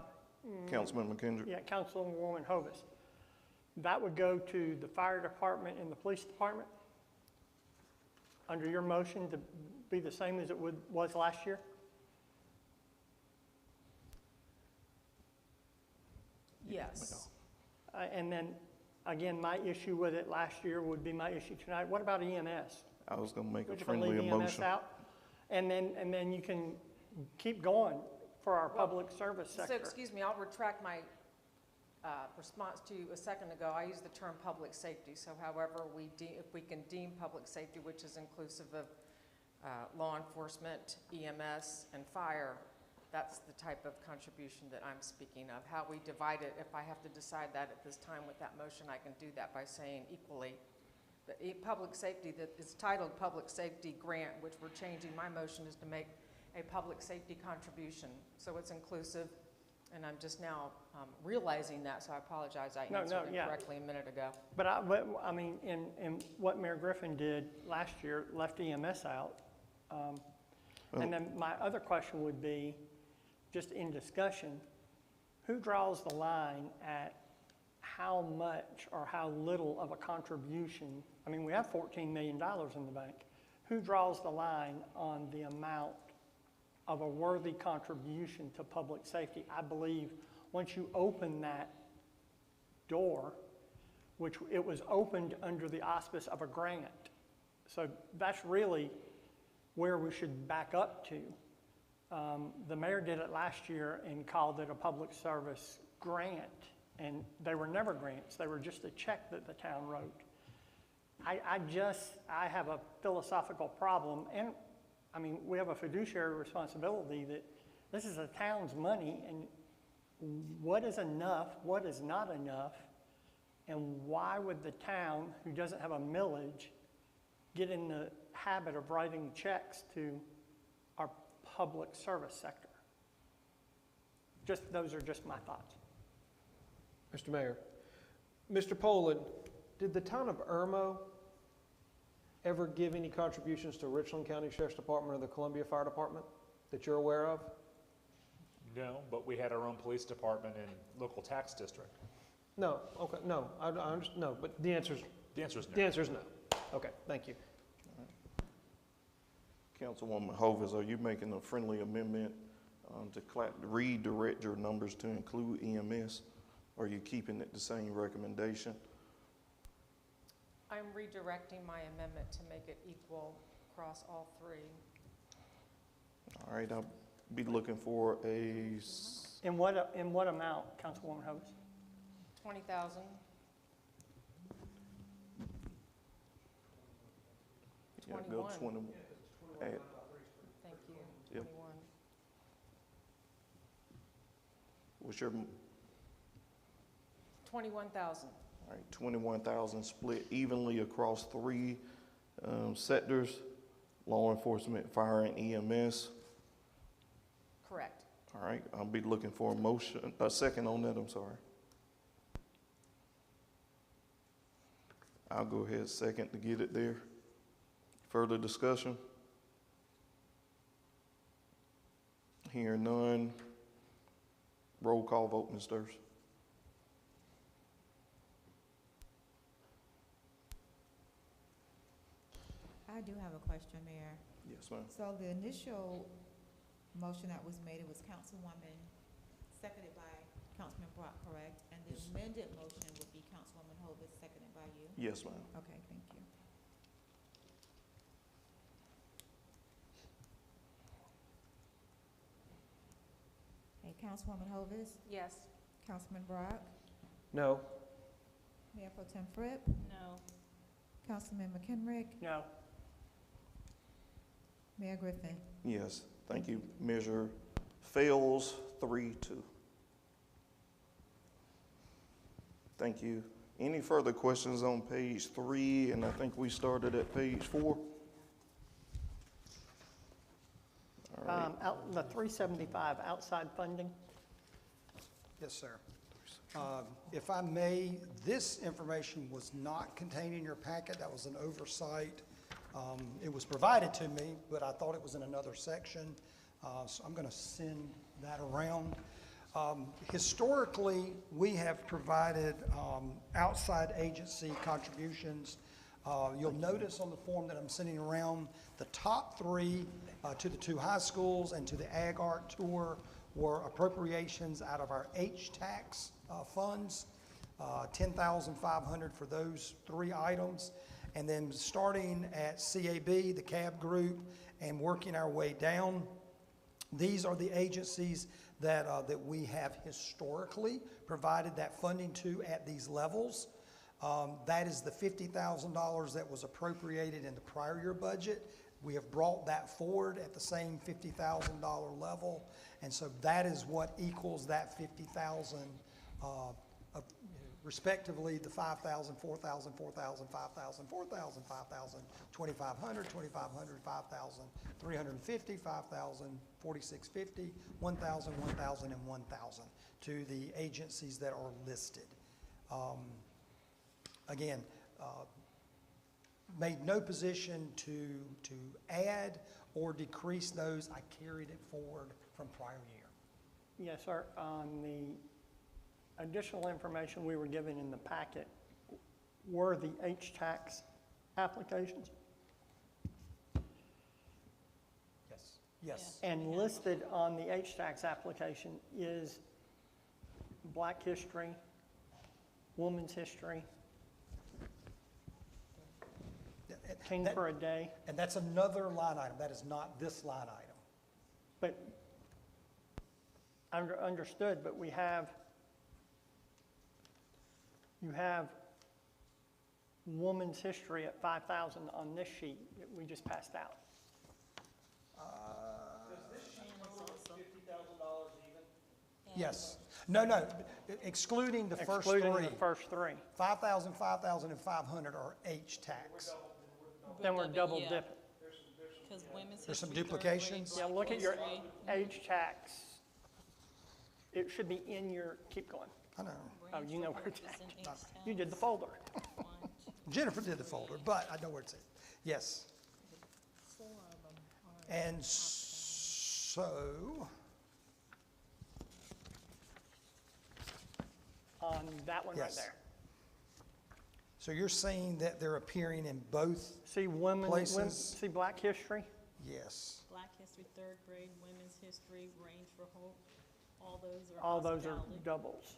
Councilman McKendry? Yeah, Councilwoman Hovis. That would go to the fire department and the police department? Under your motion to be the same as it was last year? Yes. And then, again, my issue with it last year would be my issue tonight. What about EMS? I was gonna make a Would you leave friendly EMS motion. out? And then you can keep going for our public service So, sector. excuse me, I'll retract my response to you a second ago. I used the term public safety, so however if we can deem public safety, which is inclusive of law enforcement, EMS, and fire, that's the type of contribution that I'm speaking of. How we divide it, if I have to decide that at this time with that motion, I can do that by saying equally. But public safety, that is titled Public Safety Grant, which we're changing, my motion is to make a public safety contribution. So it's inclusive, and I'm just now realizing that, so I apologize, I No, answered yeah. incorrectly a minute ago. But I mean, in what Mayor Griffin did last year, left EMS out. And then my other question would be, just in discussion, who draws the line at how much or how little of a contribution? I mean, we have $14 million in the bank. Who draws the line on the amount of a worthy contribution to public safety? I believe once you open that door, which it was opened under the auspice of a grant. So that's really where we should back up to. The mayor did it last year and called it a public service grant, and they were never grants. They were just a check that the town wrote. I have a philosophical problem, and I mean, we have a fiduciary responsibility that this is a town's money, and what is enough, what is not enough, and why would the town, who doesn't have a millage, get in the habit of writing checks to our public service sector? Those are just my thoughts. Mr. Mayor. Mr. Poland, did the town of Irmo ever give any contributions to Richland County Sheriff's Department or the Columbia Fire Department that you're aware of? No, but we had our own police department and local tax district. No, okay, no, I understand, no, but the answer's The answer is no. The answer is no. Okay, thank you. Councilwoman Hovis, are you making a friendly amendment to redirect your numbers to include EMS? Or are you keeping it the same recommendation? I'm redirecting my amendment to make it equal across all three. All right, I'll be looking for a, In what amount, Councilwoman Hovis? 20,000. yeah, go 21. 20. Thank you. Yep. 21. What's your, 21,000. all right, 21,000 split evenly across three sectors law enforcement, fire, and EMS. Correct. All right, I'll be looking for a second on that, I'm sorry. I'll go ahead second to get it there. Further discussion? Hearing none. Roll call vote, Ms. Durst. I do have a question, Mayor. Yes, ma'am. So the initial motion that was made, it was Councilwoman, seconded by Councilman Brock, correct? And the amended motion would be Councilwoman Hovis, seconded by you? Yes, ma'am. Okay, thank you. Hey, Councilwoman Hovis, Yes. Councilman Brock, No. Mayor Pro Tem Fripp, No. Councilman McHenrick, No. Mayor Griffin. Yes, thank you. Measure fails 3-2. Thank you. Any further questions on page 3? And I think we started at page 4. All right. The 375 outside funding, Yes, sir. If I may, this information was not contained in your packet. That was an oversight. It was provided to me, but I thought it was in another section. So I'm going to send that around. Historically, we have provided outside agency contributions. You'll notice on the form that I'm sending around, the top 3 to the 2 high schools and to the Ag Art Tour were appropriations out of our H-Tax funds, $10,500 for those 3 items. And then starting at CAB, the CAB group, and working our way down, these are the agencies that we have historically provided that funding to at these levels. That is the $50,000 that was appropriated in the prior year budget. We have brought that forward at the same $50,000 level, and so that is what equals that $50,000, respectively, the $5,000, $4,000, $4,000, $5,000, $4,000, $5,000, $2,500, $2,500, $5,000, $350, $5,000, $4,650, $1,000, $1,000, and $1,000 to the agencies that are listed. Again, made no position to add or decrease those. I carried it forward from prior year. yes, sir. On the additional information we were given in the packet, were the H-Tax applications? Yes. Yes. And listed on the H-Tax application is Black history, women's history, King That- for a Day, And that's another line item. That is not this line item. but understood, but you have women's history at 5,000 on this sheet that we just passed out. Yes. No, excluding the first Excluding 3. the first 3. 5,000, 5,000, and 500 are H-Tax. Then we're double Yeah. dipping. Because women's There's some history, third grade, duplications? Yeah, Black look at your history, H-Tax. It should be in your, keep going. I know. Oh, you know where Range it's for at. purpose in You did the H-Tax. folder. 1, 2, Jennifer did the folder, but I know where it's at. Yes. 4 of them are. And so, On that one right Yes. there. so you're saying that they're appearing in both? See Places. see Black history? Yes. Black history, third grade, women's history, range for hope, all those are All those are hospitality. doubles.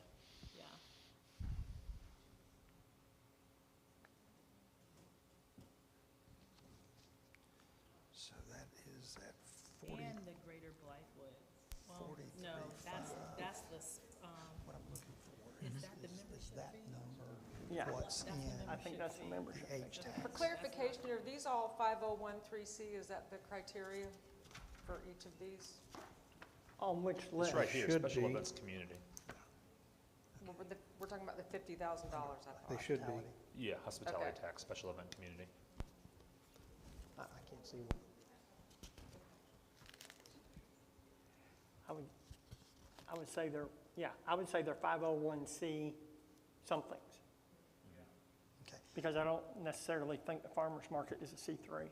Yeah. So that is at 40, And the greater Blythewood. Well, 43, no, that's the, what I'm looking for is that the is membership that fee? number, Yeah. what's That's the in I think that's the membership. the fee. H-Tax. For clarification, are these all 5013C? Is that the criteria for each of these? On which It's list? right here, should special be. events community. Well, we're talking about the $50,000, I They thought. should be. Hospitality. Yeah, hospitality Okay. tax, special event community. I can't see one. I would say I would say they're 501c somethings. Okay. Because I don't necessarily think the farmer's market is a C3.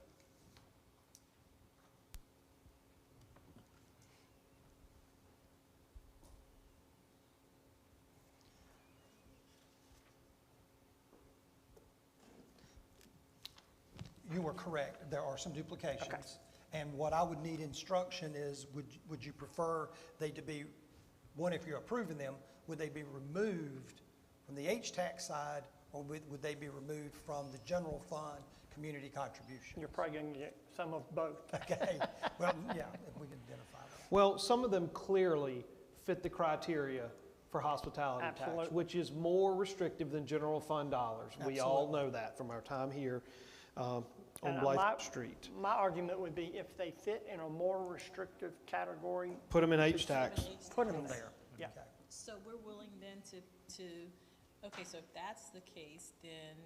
You were correct, there are some duplications. And what I would need instruction is, would you prefer they to be, one, if you're approving them, would they be removed from the H-tax side, or would they be removed from the general fund community contribution? You're probably going to get some of both. Okay, well, yeah, if we can identify that. Well, some of them clearly fit the criteria for hospitality tax, Absolutely. which is more restrictive than general fund dollars. We all Absolutely. know that from our time here on And Blythewood Street. My argument would be if they fit in a more restrictive category, Put them in H-tax. put them there. Yeah. Okay. So we're willing then okay, so if that's the case, then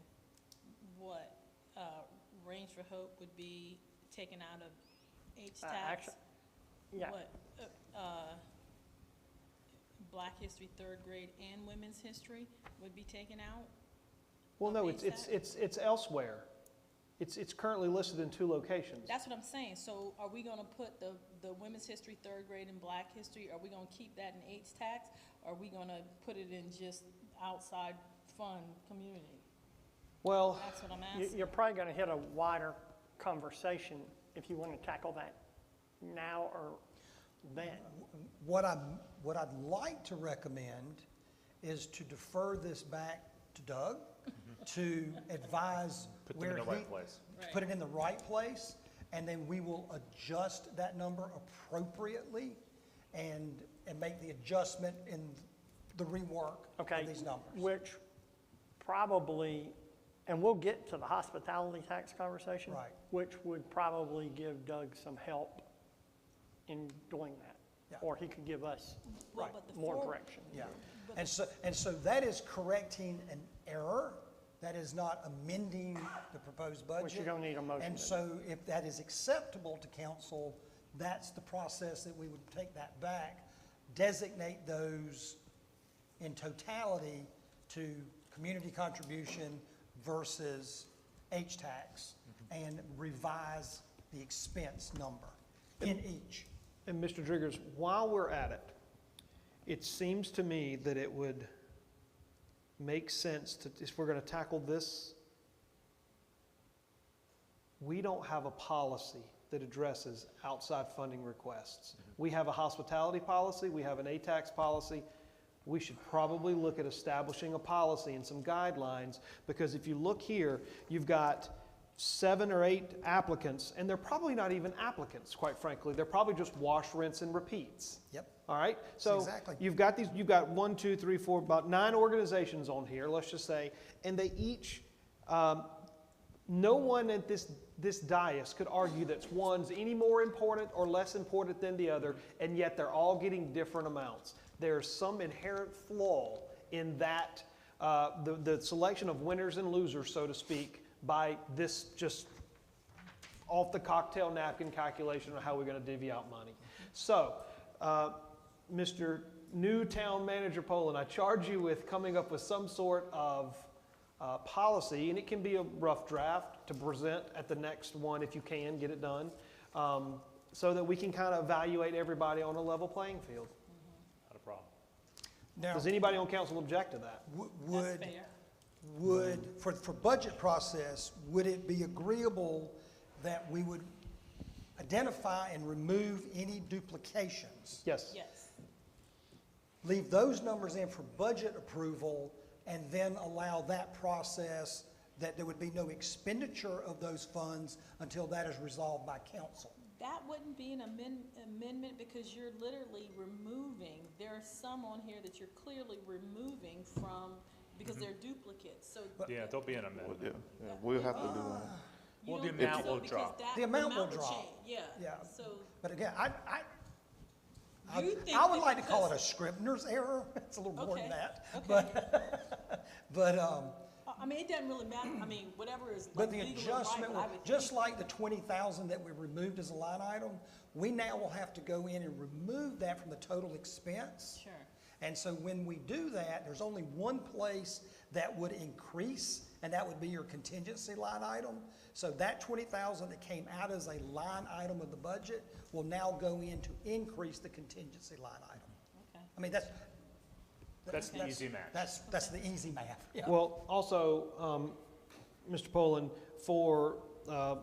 what, Range for Hope would be taken out of H-tax? Actually, yeah. What, Black History, third grade, and Women's History would be taken out? Well, no, Of it's elsewhere. It's currently listed in 2 locations. That's what I'm saying. So are we gonna put the Women's History, third grade, and Black History, are we gonna keep that in H-tax? Or are we gonna put it in just outside fund community? Well, That's what I'm asking. You're probably going to hit a wider conversation if you want to tackle that now or then. What I'd like to recommend is to defer this back to Doug to advise Put them where in the right place. to put it in the right place, and then we will adjust that number appropriately and make the adjustment in the rework Okay, of these numbers. which probably, and we'll get to the hospitality tax conversation. Right. Which would probably give Doug some help in doing that. Yeah. Or he could give us Well, but the more forward- direction. Yeah, But and so that is correcting an error. That is not amending the proposed budget. Which you're going to need a motion And to do. so if that is acceptable to council, that's the process that we would take that back, designate those in totality to community contribution versus H-tax, and revise the expense number in each. and Mr. Driggers, while we're at it, it seems to me that it would make sense to, if we're going to tackle this, we don't have a policy that addresses outside funding requests. We have a hospitality policy, we have an A-tax policy. We should probably look at establishing a policy and some guidelines, because if you look here, you've got 7 or 8 applicants, and they're probably not even applicants, quite frankly. They're probably just wash, rinse, and repeats. Yep. All right? So Exactly. you've got 1, 2, 3, 4, about 9 organizations on here, let's just say, and they each, no one at this dais could argue that one's any more important or less important than the other, and yet they're all getting different amounts. There's some inherent flaw in that, the selection of winners and losers, so to speak, by this just off the cocktail napkin calculation of how we're going to divvy out money. So, Mr. New Town Manager Poland, I charge you with coming up with some sort of policy, and it can be a rough draft to present at the next one if you can get it done, so that we can kind of evaluate everybody on a level playing field. Not a problem. Now, Does anybody on council object to that? would, That's fair. for budget process, would it be agreeable that we would identify and remove any duplications? Yes. Yes. Leave those numbers in for budget approval, and then allow that process, that there would be no expenditure of those funds until that is resolved by council. That wouldn't be an amendment, because you're literally removing, there are some on here that you're clearly removing from, because they're duplicates, so. Yeah, there'll be an Well, amendment. yeah, we'll have to do one. you Well, the don't amount think so? will Because drop. that- The amount will would drop. change, Yeah. Yeah. So, But again, You think I would that like to call it a because- Scribner's error. It's a little more than Okay, that. okay. But I mean, it doesn't really matter, I mean, whatever is But like the legally right, adjustment, but I would just think- like the 20,000 that we removed as a line item, we now will have to go in and remove that from the total expense. Sure, And so when we do that, there's only one place that would increase, and that would be your contingency line item. So that 20,000 that came out as a line item of the budget will now go in to increase the contingency line item. okay. I mean, That's the easy math. That's the easy math, yeah. Well, also, Mr. Poland, for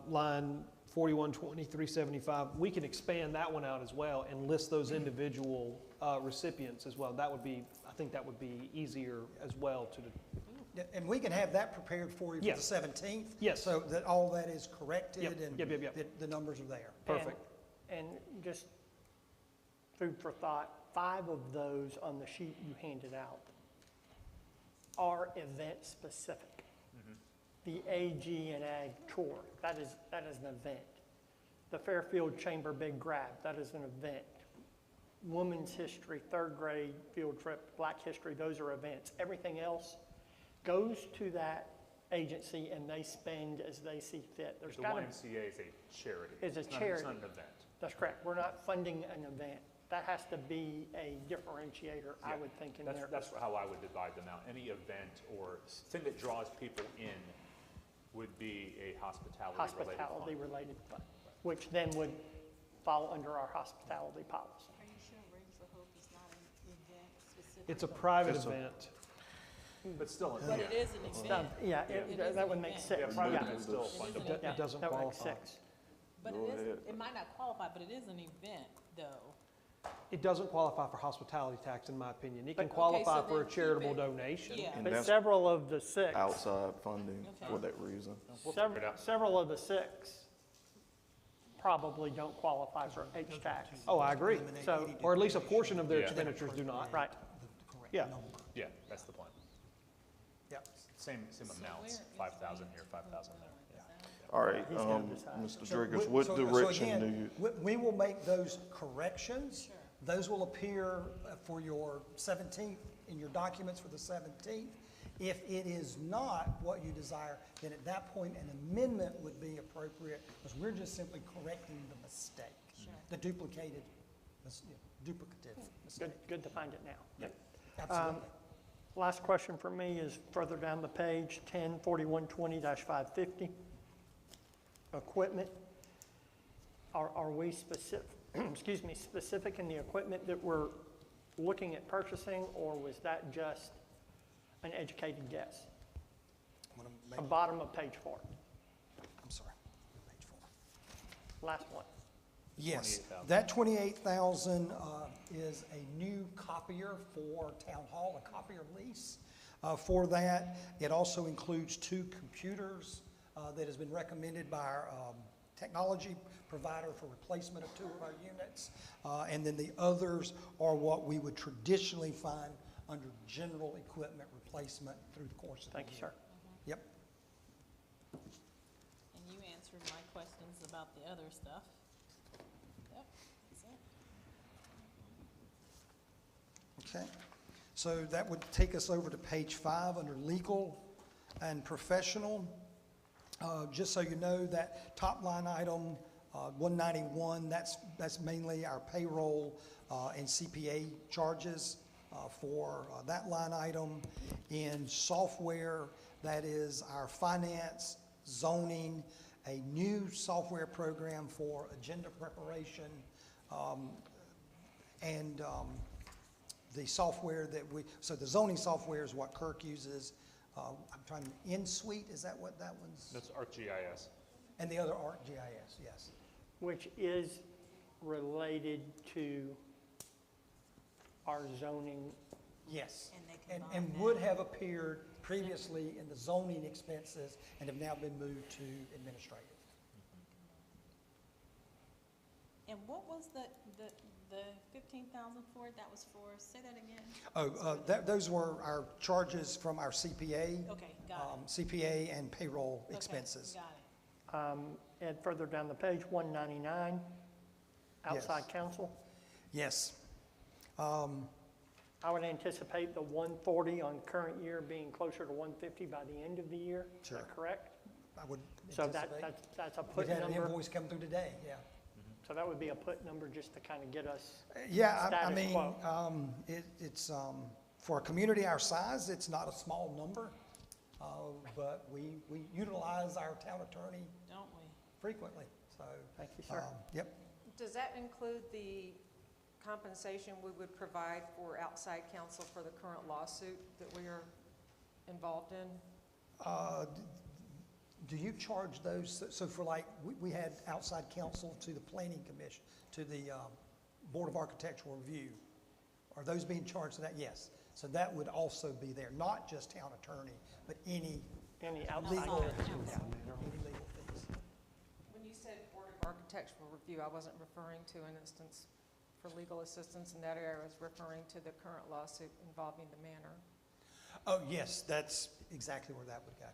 line 4120-375, we can expand that one out as well and list those individual recipients as well. That would be, I think that would be easier as well to, Yeah, and we can have that prepared for you for the Yes. 17th. Yes. So that all that is corrected Yep, and yep. the numbers are there. perfect. And just food for thought, 5 of those on the sheet you handed out are event-specific. The AG and Ag Tour, that is an event. The Fairfield Chamber Big Grab, that is an event. Women's History, 3rd grade field trip, Black History, those are events. Everything else goes to that agency and they spend as they see fit. There's The got to, YMCA is a charity. Is a It's not- charity. It's not an event. that's correct. We're not funding an event. That has to be a differentiator, I Yeah, would think, in there. That's how I would divide them out. Any event or thing that draws people in would be a hospitality-related fund. Hospitality-related fund, which then would fall under our hospitality policy. Are you sure Range for Hope is not an event specific? It's a private It's a- event. But still, But it is an event. Yeah, It is that an would make event. sense. private Yeah, events still It is fundable. an It event. doesn't that would make qualify. sense. But Go it is, ahead. it might not qualify, but it is an event, though. It doesn't qualify for hospitality tax, in my opinion. It can But- okay, qualify so for a then keep charitable it. donation. Yeah. And But that's several of the 6, outside funding Okay. for that reason. We'll figure it out. several of the 6 probably don't qualify for H-tax. Oh, I agree. So, Or at least a portion of their Yeah. expenditures do not. right. The correct Yeah. number. Yeah, that's the point. Yep. Same So amounts, where is 5,000 Range here, for Hope 5,000 there. going? Yeah. Is that- All right, He's gotta decide. Mr. So Driggers, we- what so direction again, do you? We will make those corrections. Sure. Those will appear for your 17th, in your documents for the 17th. If it is not what you desire, then at that point, an amendment would be appropriate, because we're just simply correcting the mistake, Sure. the duplicative mistake. Good to find it now. Yep, absolutely. Last question for me is further down the page, 104120-550. Equipment. Are we specific, excuse me, specific in the equipment that we're looking at purchasing, or was that just an educated guess? I'm gonna The make- bottom of page 4, I'm sorry, page 4. last one. Yes, 28,000. that 28,000 is a new copier for Town Hall, a copier lease for that. It also includes 2 computers that has been recommended by our technology provider for replacement of 2 of our units. And then the others are what we would traditionally find under general equipment replacement through the course of the year. Thank you, sir. Yep. And you answered my questions about the other stuff. Yep, that's it. Okay, so that would take us over to page 5 under legal and professional. Just so you know, that top line item, 191, that's mainly our payroll and CPA charges for that line item. In software, that is our finance, zoning, a new software program for agenda preparation, and the software that so the zoning software is what Kirk uses. I'm trying, InSuite, is that what that one's? That's ArcGIS. And the other ArcGIS, yes. Which is related to our zoning. Yes. And they And combine would that. have appeared previously in the zoning expenses and have now been moved to administrative. And what was the 15,000 for? That was for, say that again? Those were our charges from our CPA. Okay, got it. CPA and payroll Okay, expenses. got it. And further down the page, 199, outside counsel. Yes. I would anticipate the 140 on current year being closer to 150 by the end of the year. Is Sure. that correct? I would So anticipate. that's a We put had an number. invoice come through today, yeah. So that would be a put number just to kind of get us, Yeah, I Status mean, quo. it's, for a community our size, it's not a small number. But we utilize our town attorney Don't we? frequently, so. thank you, sir. Yep. Does that include the compensation we would provide for outside counsel for the current lawsuit that we are involved in? Do you charge those, so for like, we had outside counsel to the planning commission, to the Board of Architectural Review. Are those being charged to that? Yes. So that would also be there, not just town attorney, but any Any outside legal, counsel. any legal fees. When you said Board of Architectural Review, I wasn't referring to an instance for legal assistance in that area. I was referring to the current lawsuit involving the manor. Oh, yes, that's exactly where that would go.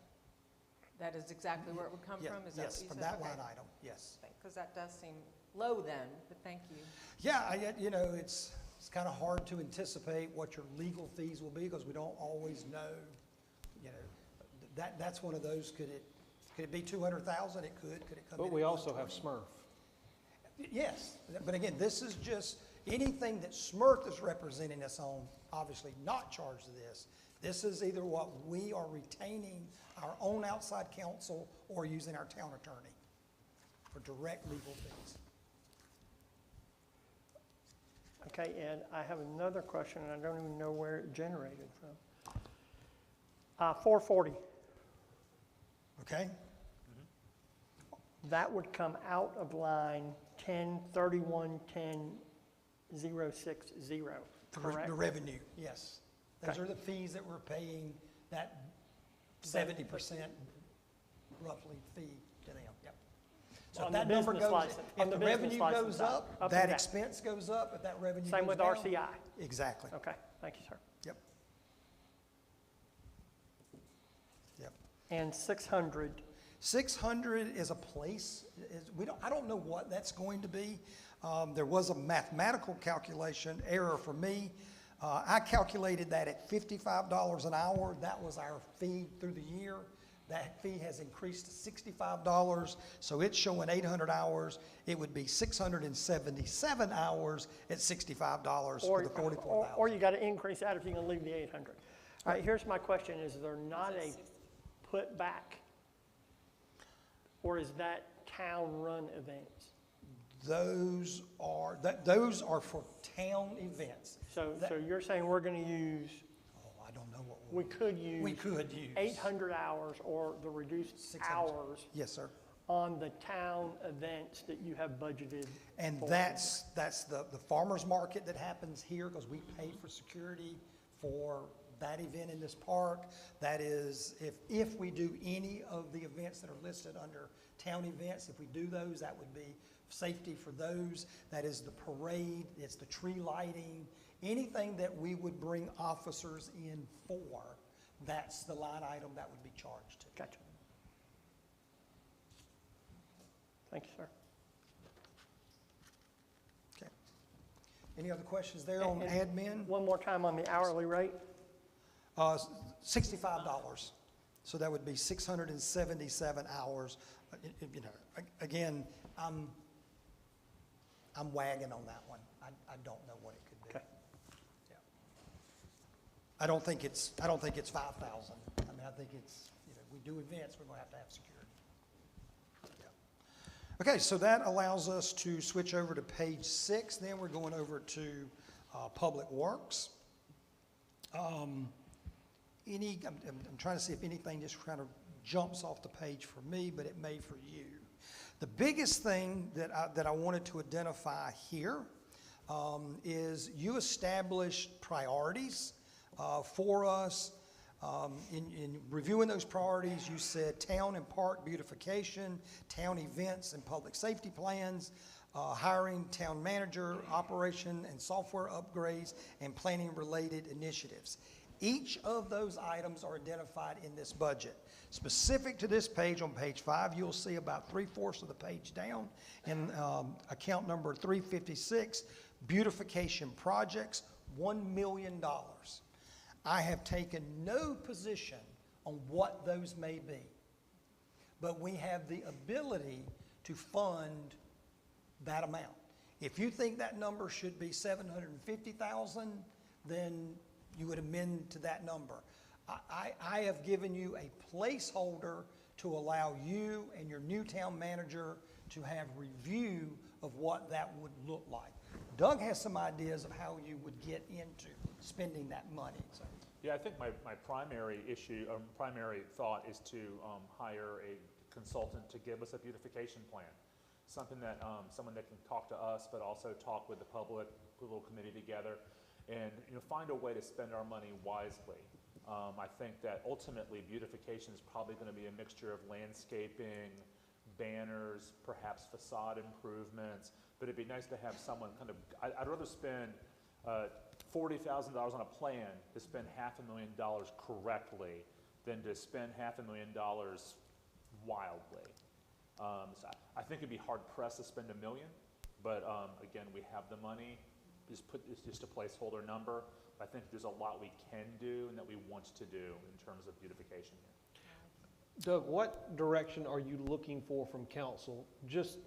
That is exactly where it would come Yeah, from? Is that what yes, you from said? that Okay. line item, yes. Because that does seem low then, but thank you. Yeah, you know, it's kind of hard to anticipate what your legal fees will be because we don't always know, you know. That's one of those, could it be 200,000? It could it come in? But at we also have 120? Smurf. Yes, but again, this is just, anything that Smurf is representing us on, obviously not charged to this. This is either what we are retaining our own outside counsel or using our town attorney for direct legal fees. Okay, and I have another question, and I don't even know where it generated from. 440, Okay? that would come out of line 10311060, correct? The revenue, yes. Those Okay. are the fees that we're paying, that 70% roughly fee to them, yep. So On if the that number business goes, license- on if the the business revenue license goes side, up, up that and down. expense goes up. If that revenue goes down. Same with RCI. Exactly, Okay, thank you, sir. yep. Yep. And 600, 600 is a place, I don't know what that's going to be. There was a mathematical calculation error for me. I calculated that at $55 an hour. That was our fee through the year. That fee has increased to $65, so it's showing 800 hours. It would be 677 hours at $65 for the 44,000. or you got to increase that if you're going to leave the 800. All right, here's my question, is there not a put back? Or is that town-run events? Those are for town events. So That- you're saying we're going to use, Oh, I don't know what we could use we could use. 800 hours or the reduced 600. hours Yes, sir. on the town events that you have budgeted. And for. that's the farmer's market that happens here because we pay for security for that event in this park. That is, if we do any of the events that are listed under town events, if we do those, that would be safety for those. That is the parade, it's the tree lighting, anything that we would bring officers in for, that's the line item that would be charged to. Gotcha. Thank you, sir. Okay. Any other questions there on And- admin? One more time on the hourly rate. $65. So that would be 677 hours. You know, again, I'm wagging on that one. I don't know what it could be. Okay. Yeah. I don't think it's 5,000. I mean, I think it's, you know, we do events, we're gonna have to have security. Yeah. Okay, so that allows us to switch over to page 6. Then we're going over to Public Works. I'm trying to see if anything just kind of jumps off the page for me, but it may for you. The biggest thing that I wanted to identify here is you established priorities for us. In reviewing those priorities, you said town and park beautification, town events and public safety plans, hiring town manager, operation and software upgrades, and planning-related initiatives. Each of those items are identified in this budget. Specific to this page, on page 5, you'll see about 3/4 of the page down in account number 356, beautification projects, $1 million. I have taken no position on what those may be, but we have the ability to fund that amount. If you think that number should be 750,000, then you would amend to that number. I have given you a placeholder to allow you and your new town manager to have review of what that would look like. Doug has some ideas of how you would get into spending that money. So, Yeah, I think my primary issue, primary thought is to hire a consultant to give us a beautification plan. Something that, someone that can talk to us, but also talk with the public, put a little committee together, and find a way to spend our money wisely. I think that ultimately beautification is probably going to be a mixture of landscaping, banners, perhaps facade improvements, but it'd be nice to have someone kind of, I'd rather spend $40,000 on a plan to spend $500,000 correctly than to spend $500,000 wildly. So I think it'd be hard pressed to spend $1 million, but again, we have the money. It's just a placeholder number. I think there's a lot we can do and that we want to do in terms of beautification here. Doug, what direction are you looking for from council? Just,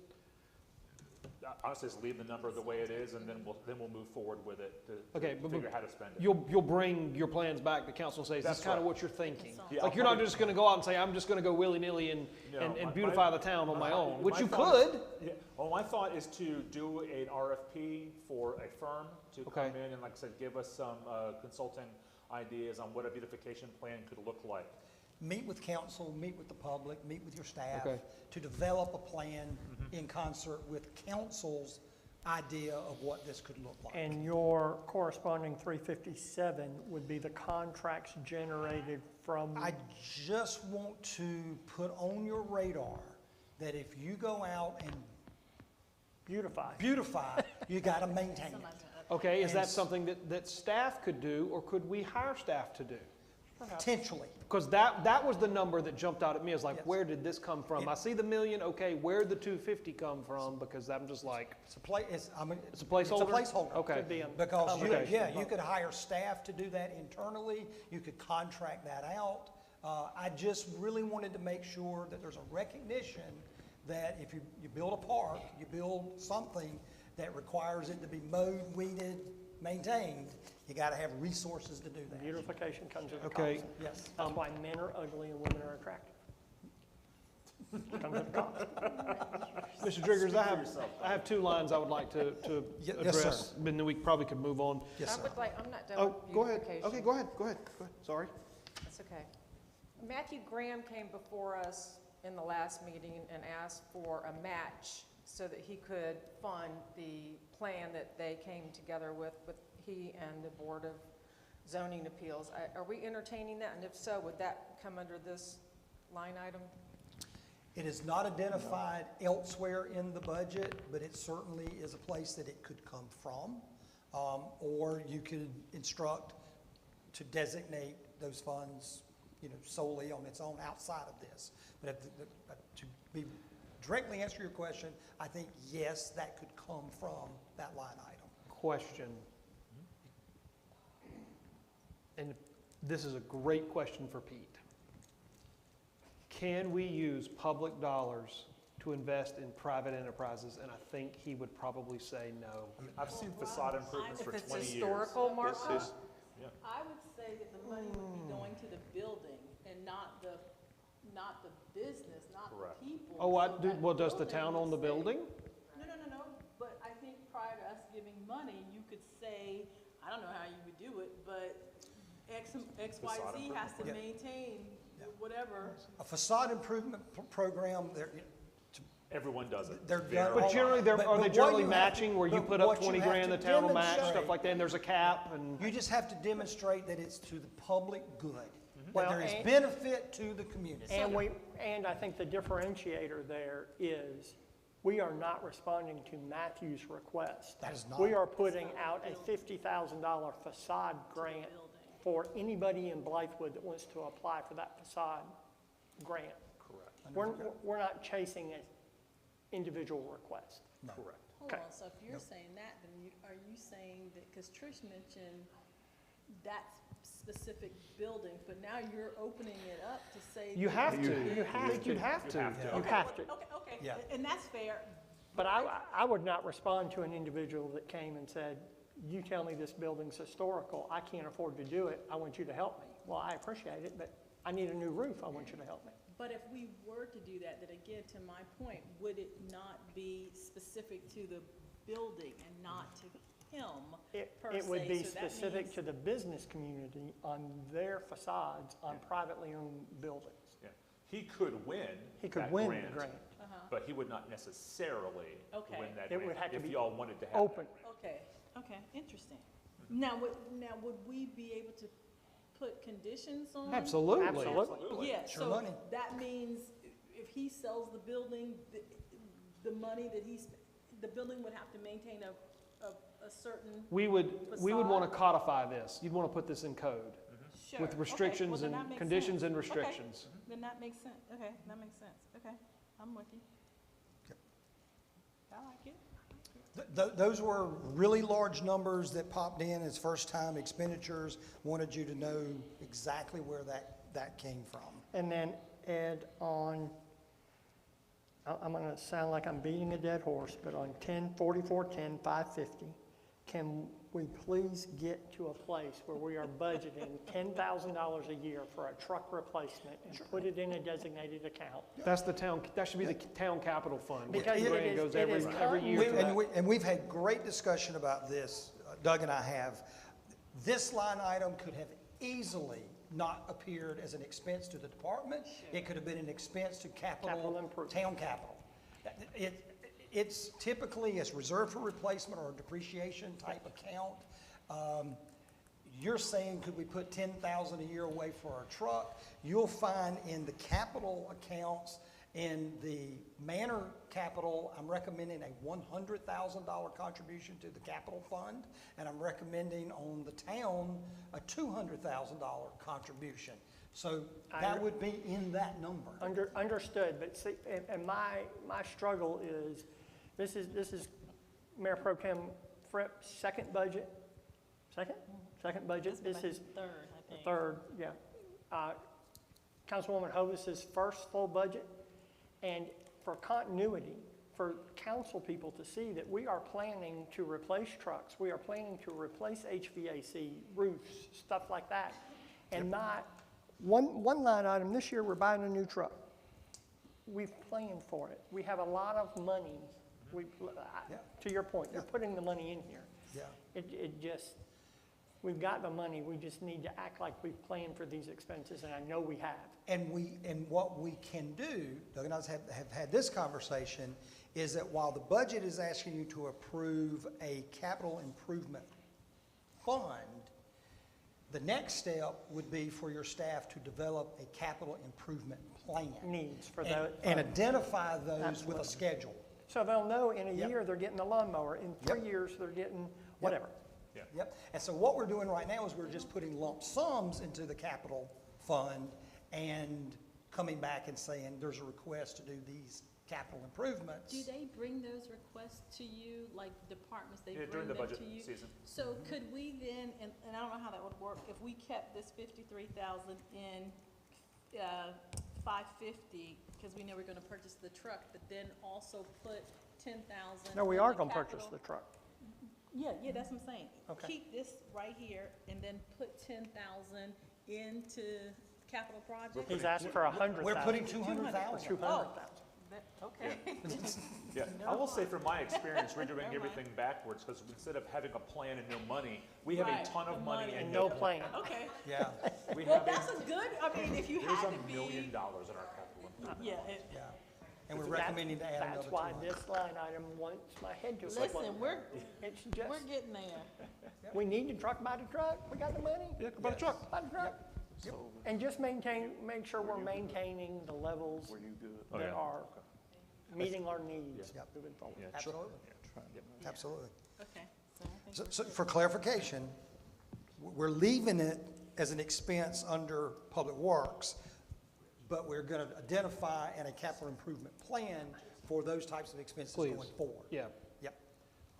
Honestly, just leave the number the way it is, and then we'll move forward with it to Okay, but- figure out how to spend it. you'll bring your plans back to council and say, That's that's kind of right. what you're thinking. Yeah, Like, I'll you're not probably- just gonna go out and say, I'm just gonna go willy-nilly and No, beautify the town on my own, which my you thought is- could. Yeah, well, my thought is to do an RFP for a firm to come Okay. in and, like I said, give us some consulting ideas on what a beautification plan could look like. meet with council, meet with the public, meet with your staff Okay. to develop a plan in concert with council's idea of what this could look like. And your corresponding 357 would be the contracts generated from, I just want to put on your radar that if you go out and beautify. beautify, you got to maintain it. Okay, is And that s- something that staff could do, or could we hire staff to do? Potentially. Because that was the number that jumped out at me, is like, Yes. where did this come from? I see the million, okay, where'd the 250 come from? Because I'm just like, It's a placeholder. it's a placeholder? It's a placeholder. Okay. Could be a Because, Okay. you could hire staff to do that internally, you could contract that out. I just really wanted to make sure that there's a recognition that if you build a park, you build something that requires it to be mowed, weeded, maintained, you gotta have resources to do that. Beautification comes at a Okay. cost. Yes. That's why men are ugly and women are attractive. Comes at a cost. Mr. Driggers, I have two lines I would like to Yes, sir. address, and then we probably could move on. Yes, I sir. would like, I'm not done Oh, with go ahead. beautification. Okay, go ahead, sorry. That's okay. Matthew Graham came before us in the last meeting and asked for a match so that he could fund the plan that they came together with he and the Board of Zoning Appeals. Are we entertaining that? And if so, would that come under this line item? It is not identified elsewhere in the budget, but it certainly is a place that it could come from. Or you could instruct to designate those funds, solely on its own outside of this. But to be directly answer your question, I think, yes, that could come from that line item. Question. And this is a great question for Pete. Can we use public dollars to invest in private enterprises? And I think he would probably say no. I've seen facade improvements for If it's 20 years. historical, Marco? I would say that the money would be going to the building and not the business, not Correct. the people. Oh, So that well, does the town would own the say- building? No, but I think prior to us giving money, you could say, I don't know how you would do it, but X, Y, Facade Z has to Yeah. maintain whatever. A facade improvement program, Everyone does it. They're Very done- But But- generally, are but they what generally you have to- matching, where you but put up what you 20 have grand, to the town will match, demonstrate- stuff like that, and there's a cap, and, you just have to demonstrate that it's to the public good, that Well, there is and- benefit to the community. And I think the differentiator there is, we are not responding to Matthew's request. That is not. We are putting out a $50,000 facade grant for anybody in Blythewood that wants to apply for that facade grant. Correct. We're not chasing an individual request. No. Correct. hold Okay. on, so if you're saying that, then are you saying that, because Trish mentioned that specific building, but now you're opening it up to say. You that have it to, is- you have to. You have to. Okay, Yeah. and that's fair. But I would not respond to an individual that came and said, you tell me this building's historical, I can't afford to do it, I want you to help me. Well, I appreciate it, but I need a new roof, I want you to help me. But if we were to do that, then again, to my point, would it not be specific to the building and not to him per se? It would be So that specific means- to the business community on their facades on privately owned buildings. Yeah. He could win He could that win grant, the grant. but he would not necessarily Okay. win that It would grant have to if be y'all wanted to have Open. Okay, interesting. Now, would we be able to put conditions on? Absolutely. Absolutely. Yeah, Sure so money. that means if he sells the building, the money that the building would have to maintain a certain. We would want to codify this. You'd want to put this in code Sure. with Okay, restrictions well, then and that makes conditions sense. and Okay, restrictions. then that makes sense. Okay, that makes sense. Okay, I'm with you. Yep. I like it. Those were really large numbers that popped in as first-time expenditures. Wanted you to know exactly where that came from. And then add on, I'm gonna sound like I'm beating a dead horse, but on 10/44/10/550, can we please get to a place where we are budgeting $10,000 a year for a truck replacement and put it in a designated account? That's the town, that should be the town capital fund. Because $10 grand it is- goes it is every year We- to And that. we, and we've had great discussion about this, Doug and I have. This line item could have easily not appeared as an expense to the department. It could have been an expense to Capital capital, improvement. town capital. It's typically as reserved for replacement or depreciation type account. You're saying, could we put 10,000 a year away for our truck? You'll find in the capital accounts, in the manor capital, I'm recommending a $100,000 contribution to the capital fund, and I'm recommending on the town a $200,000 contribution. So that would be in that number. Understood, but see, and my struggle is, this is Mayor Pro Tem Fripp's second budget, second budget, this is Third, I think. third, yeah. Councilwoman Hovis's first full budget, and for continuity, for council people to see that we are planning to replace trucks, we are planning to replace HVAC, roofs, stuff like that, and not, one line item, this year we're buying a new truck. We've planned for it. We have a lot of money. To your point, you're putting the money in here. Yeah. It just, we've got the money, we just need to act like we've planned for these expenses, and I know we have. And what we can do, Doug and I have had this conversation, is that while the budget is asking you to approve a capital improvement fund, the next step would be for your staff to develop a capital improvement plan. Needs for And- those. And identify those with Absolutely. a schedule. So they'll know in a Yep. year they're getting a lawnmower, in 3 Yep. years they're getting whatever. Yep, and so what we're doing right now is we're just putting lump sums into the capital fund and coming back and saying, there's a request to do these capital improvements. Do they bring those requests to you, like departments, they Yeah, bring during the them budget to you? season. So could we then, and I don't know how that would work, if we kept this 53,000 in 550, because we know we're gonna purchase the truck, but then also put 10,000. No, we in are the gonna purchase capital? the truck. Yeah, that's what I'm saying. Okay. Keep this right here and then put 10,000 into capital project? He's asking for 100,000. We're putting 200,000. 200,000. Okay. Yeah, I will say from my experience, we're doing everything backwards, because instead of having a plan and no money, we have a Right, ton of the money money. and And no plan. Okay. Yeah, We Well, have that's a good, I mean, if you there's had $1 to million be, in our capital improvement. yeah. yeah. And we're recommending to add another That's why 200. this line item wants my head to Listen, explode. we're It's just, getting there. we need the truck, buy the truck, we got the money. Yeah, buy the truck. Buy the truck. And just make sure we're maintaining the levels Oh, that yeah. are meeting our needs Yep. moving forward. Yeah. Absolutely, Yeah. absolutely. Okay, so I think. So for clarification, we're leaving it as an expense under Public Works, but we're going to identify in a capital improvement plan for those types of expenses Please. going forward. Yeah. Yep,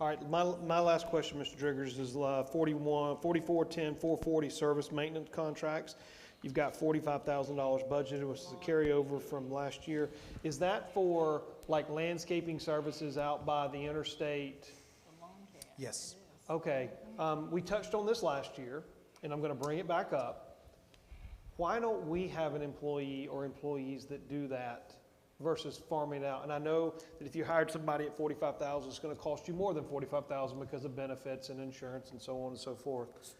All right, my last question, Mr. Driggers, is 4410, 440 service maintenance contracts. You've got $45,000 budgeted, which is a carryover from last year. Is that for like landscaping services out by the interstate? The lawn care. Yes. Okay, we touched on this last year, and I'm gonna bring it back up. Why don't we have an employee or employees that do that versus farming it out? And I know that if you hired somebody at $45,000, it's gonna cost you more than $45,000 because of benefits and insurance and so on and so forth.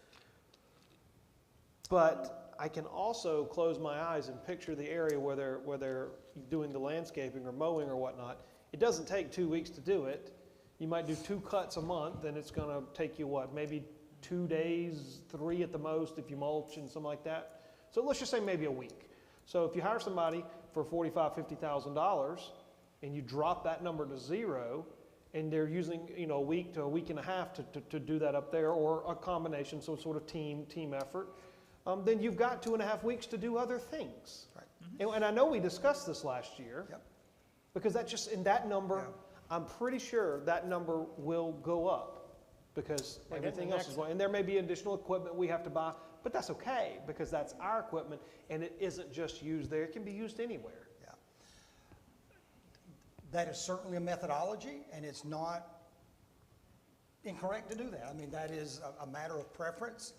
But I can also close my eyes and picture the area where they're doing the landscaping or mowing or whatnot. It doesn't take 2 weeks to do it. You might do 2 cuts a month, and it's gonna take you what, maybe 2 days, 3 at the most if you mulch and something like that. So let's just say maybe a week. So if you hire somebody for $45,000, $50,000 and you drop that number to 0, and they're using, a week to a week and a half to do that up there, or a combination, some sort of team effort, then you've got 2.5 weeks to do other things. Right. And I know we discussed this last year. Yep. Because that just, in that number, Yeah. I'm pretty sure that number will go up because We're getting everything the else is next going. And there may be additional equipment we have to buy, but that's okay because that's our equipment and it isn't just used there. It can be used anywhere. Yeah. That is certainly a methodology, and it's not incorrect to do that. I mean, that is a matter of preference.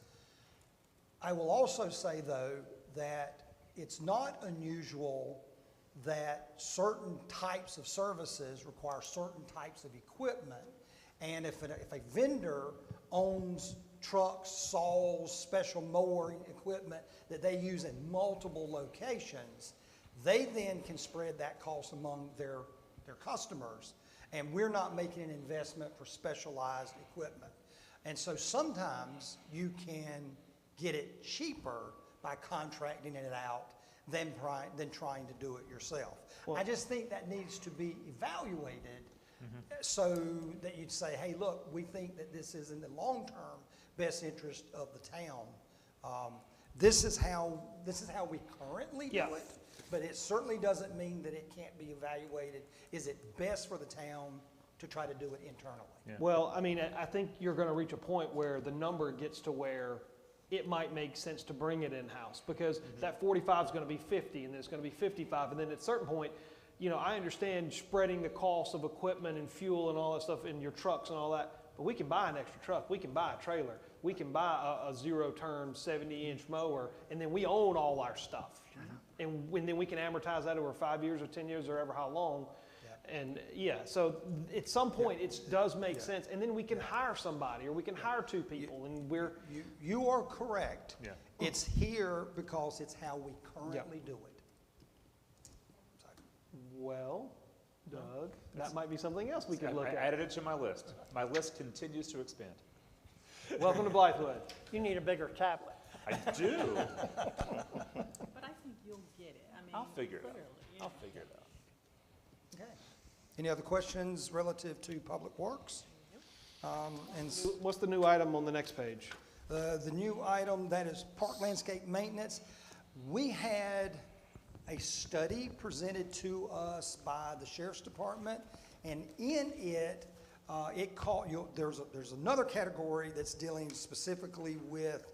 I will also say, though, that it's not unusual that certain types of services require certain types of equipment. And if a vendor owns trucks, saws, special mowing equipment that they use in multiple locations, they then can spread that cost among their customers. And we're not making an investment for specialized equipment. And so sometimes you can get it cheaper by contracting it out than trying to do it yourself. Well, I just think that needs to be evaluated so that you'd say, hey, look, we think that this is in the long-term best interest of the town. This is how we currently do Yeah. it, but it certainly doesn't mean that it can't be evaluated. Is it best for the town to try to do it internally? Yeah. Well, I mean, I think you're going to reach a point where the number gets to where it might make sense to bring it in-house because that 45 is going to be 50 and then it's going to be 55. And then at a certain point, I understand spreading the cost of equipment and fuel and all that stuff in your trucks and all that, but we can buy an extra truck. We can buy a trailer. We can buy a zero-turn 70-inch mower, and then we own all our stuff. And then we can amortize that over 5 years or 10 years or ever how long. And so at some point it does make sense, and then we can hire somebody or we can hire 2 people, and we're. You are correct. Yeah. It's here because it's how we currently do it. So, Well, Doug, that might be something else we could I look at. added it to my list. My list continues to expand. Welcome to Blythewood. You need a bigger tablet. I do. But I think you'll get it. I mean, I'll figure it out. clearly, yeah. I'll figure it out. okay. Any other questions relative to Public Works? What's the new item on the next page? The new item, that is park landscape maintenance. We had a study presented to us by the Sheriff's Department, and in it, there's another category that's dealing specifically with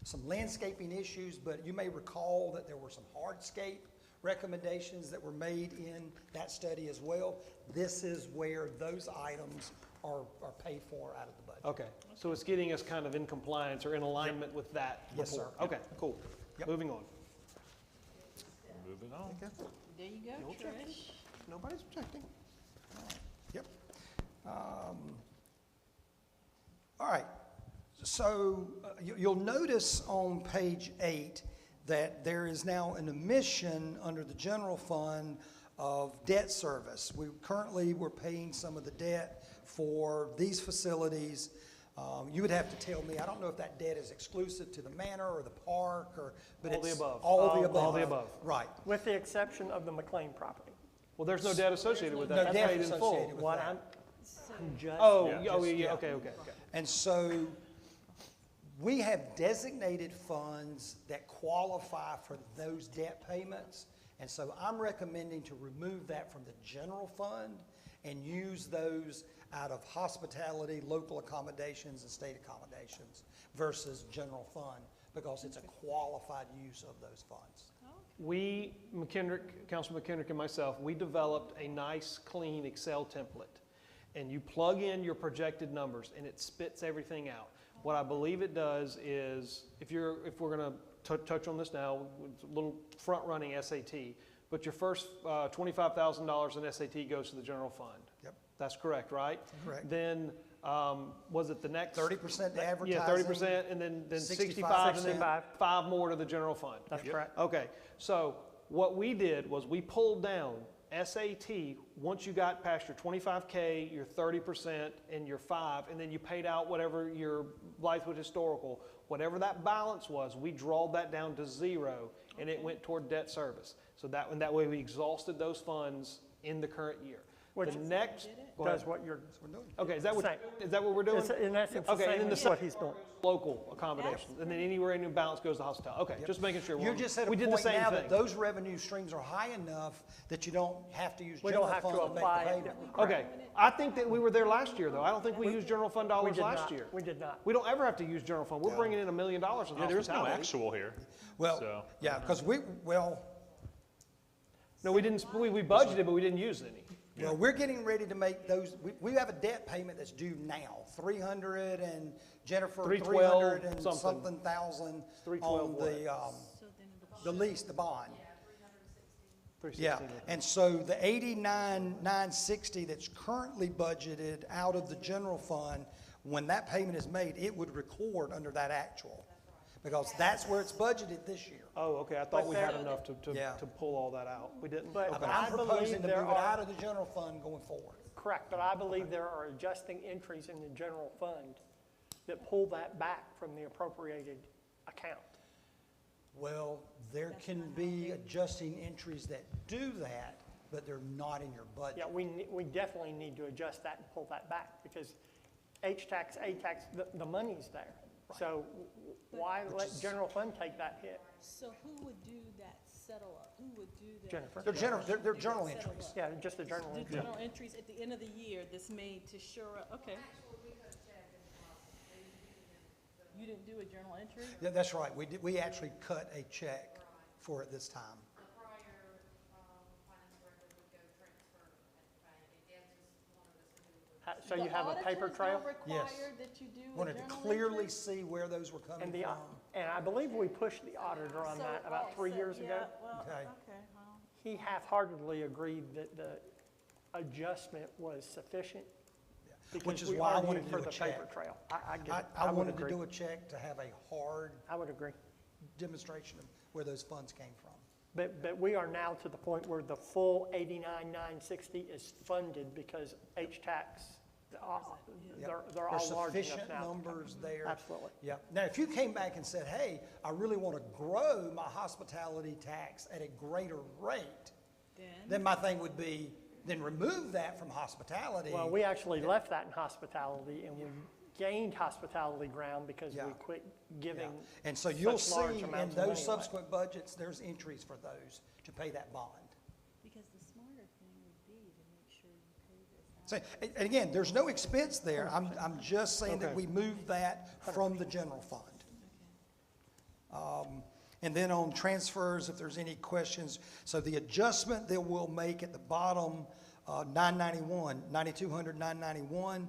some landscaping issues, but you may recall that there were some hardscape recommendations that were made in that study as well. This is where those items are paid for out of the budget. Okay, so it's getting us kind of in compliance or in alignment with that report. Yes, sir. Okay, cool. Yep. Moving on. Moving on. There you go, No objection. Trish. Nobody's objecting. Yep. All right. So you'll notice on page 8 that there is now an omission under the general fund of debt service. We're paying some of the debt for these facilities. You would have to tell me, I don't know if that debt is exclusive to the manor or the park, but All the it's above. all the above. All the above. Right. With the exception of the McLean property. Well, there's no debt associated with that. No That's debt paid in full. associated with What that. I'm just. Oh, Yeah. yeah, okay. And so we have designated funds that qualify for those debt payments, And so I'm recommending to remove that from the general fund and use those out of hospitality, local accommodations, and state accommodations versus general fund, because it's a qualified use of those funds. We, Councilman McKendrick and myself, we developed a nice, clean Excel template. And you plug in your projected numbers and it spits everything out. What I believe it does is, if we're gonna touch on this now, it's a little front-running SAT, but your first $25,000 in SAT goes to the general fund. Yep. That's correct, right? Correct. Then, was it the next? 30% to advertising. Yeah, 30%, and then 65, and then 5 more to the general fund. That's correct. Okay, so what we did was we pulled down SAT, once you got past your 25K, your 30%, and your 5, and then you paid out whatever your Blythewood historical, whatever that balance was, we drawed that down to 0, and it went toward debt service. So that way we exhausted those funds in the current year. Which The next, go Does ahead. what you're, Okay, is that Same. what we're doing? it's in essence the Okay, and same then the as what he's doing. local accommodations, and then anywhere any balance goes to hospitality. Okay, Yep. just making sure. You're just at a we did the point same now thing. that those revenue streams are high enough that you don't have to use We general don't have fund to to make the apply it. payment. Okay, I think that we were there last year, though. I don't think we used general fund We dollars did last not. year. We did not. We don't ever have to use general fund. We're bringing in $1 million in Yeah, there's no hospitality. actual here. Well, So- yeah, because Uh-huh. No, we didn't, we budgeted, but we didn't use any. well, we're getting ready to make those, we have a debt payment that's due now, 300 and Jennifer, 312 300 and something. something thousand 312 on what? So then the lease, the bond. 316. Yeah, and so the 89,960 that's currently budgeted out of the general fund, when that payment is made, it would record under that actual. Because that's where it's budgeted this year. Oh, okay, I thought we had enough Yeah. to pull all that out. We didn't? But Okay. But I I'm proposing believe to there move it are- out of the general fund going forward. Correct, but I believe there are adjusting entries in the general fund that pull that back from the appropriated account. Well, there can be adjusting entries that do that, but they're not in your budget. Yeah, we definitely need to adjust that and pull that back, because H-tax, A-tax, the money's there. So why let general fund take that hit? So who would do that settle up? Who would do that? Jennifer. They're journal Settle entries. up? Yeah, just the journal Do entry. journal entries at the end of the year that's made to shore up, okay. You didn't do a journal entry? Yeah, that's right. We actually cut a check for it this time. The prior finance director would go transfer at the bank, and Dan just wanted us to do. So you have a paper trail? The auditors don't Yes. require that you do a Wanted to journal clearly entry? see where those were coming And the, from. and I believe we pushed the auditor on So- that about 3 so, years ago. yeah, well, Okay. okay, well, He half-heartedly agreed that the adjustment was sufficient. Which Because is we why I argued wanted to for do a the paper check. trail. I get it. I would wanted to agree. do a check to have a hard I would agree. demonstration of where those funds came from. But we are now to the point where the full 89,960 is funded because H-tax, they're all There's large enough sufficient now. numbers there. Absolutely. Yeah. Now, if you came back and said, hey, I really want to grow my hospitality tax at a greater rate, then my thing would be, then remove that from hospitality. Well, we actually left that in hospitality, and we gained hospitality ground because we Yeah. quit Yeah. giving And so you'll such large see in amounts of money those away. subsequent budgets, there's entries for those to pay that bond. because the smarter thing would be to make sure you pay this out. So, and again, there's no expense there. I'm just saying that Okay. we moved that from the general fund. And then on transfers, if there's any questions, so the adjustment that we'll make at the bottom, 991, 9,200, 991,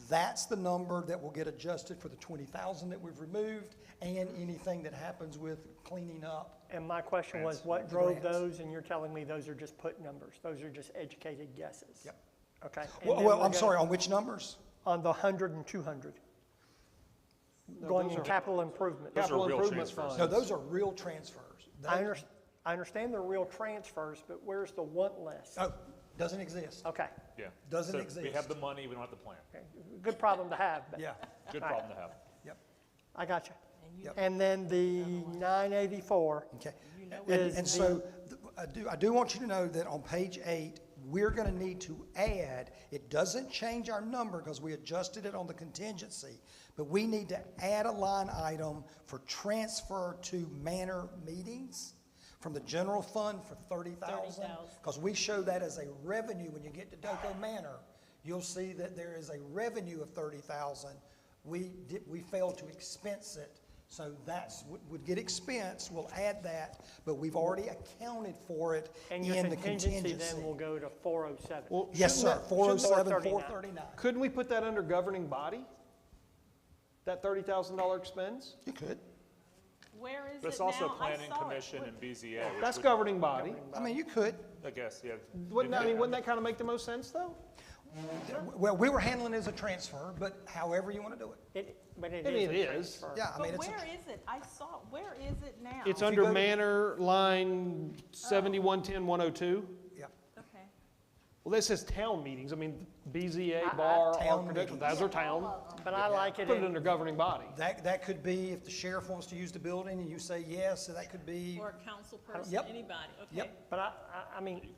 that's the number that will get adjusted for the 20,000 that we've removed and anything that happens with cleaning up. And my question was, what drove those? And you're telling me those are just put numbers. Those are just educated guesses. Yep. Okay. And Well, then well, we're I'm gonna- sorry, on which numbers? On the 100 and 200, going in capital improvement. Those are Capital real improvements transfers. No, those are real transfers. Those- I understand they're real transfers, but where's the want list? Oh, doesn't exist. Okay, Yeah. Doesn't So We exist. have the money, we don't have the plan. okay. Good problem to have, but Yeah, Good All right. problem to have. yep, I got you. And you, yep. And then the 984, Okay. you know And so I do want you to know that on page 8, we're going to need to add, it doesn't change our number because we adjusted it on the contingency, but we need to add a line item for transfer to manor meetings from the general fund for 30,000. 30,000. Because we show that as a revenue. When you get to Doco Manor, you'll see that there is a revenue of 30,000. We failed to expense it. So that's, would get expense, we'll add that, but we've already accounted for it And your in the contingency contingency. then will go to 407. Well, Yes, sir, shouldn't that- 407, 439. 439. Couldn't we put that under governing body? That $30,000 expense? You could. Where is But it's it also now? I planning saw it. commission and BZA, which That's would- governing body. I mean, you could. I guess, yeah. Wouldn't that kind of make the most sense, though? Well, we were handling it as a transfer, but however you want to do it. But it I mean, is a it is. transfer. Yeah, I mean, But it's a. where is it? I saw, where is it now? It's you under go to- manor line 7110-102. Yeah. Okay. Well, this says town meetings. I mean, BZA, I- bar, Town architectural, meetings. those are town. But I like it Put it in, under governing body. That could be if the sheriff wants to use the building and you say yes, so that could be. Or a council person, Yep. anybody, okay. Yep. but I mean,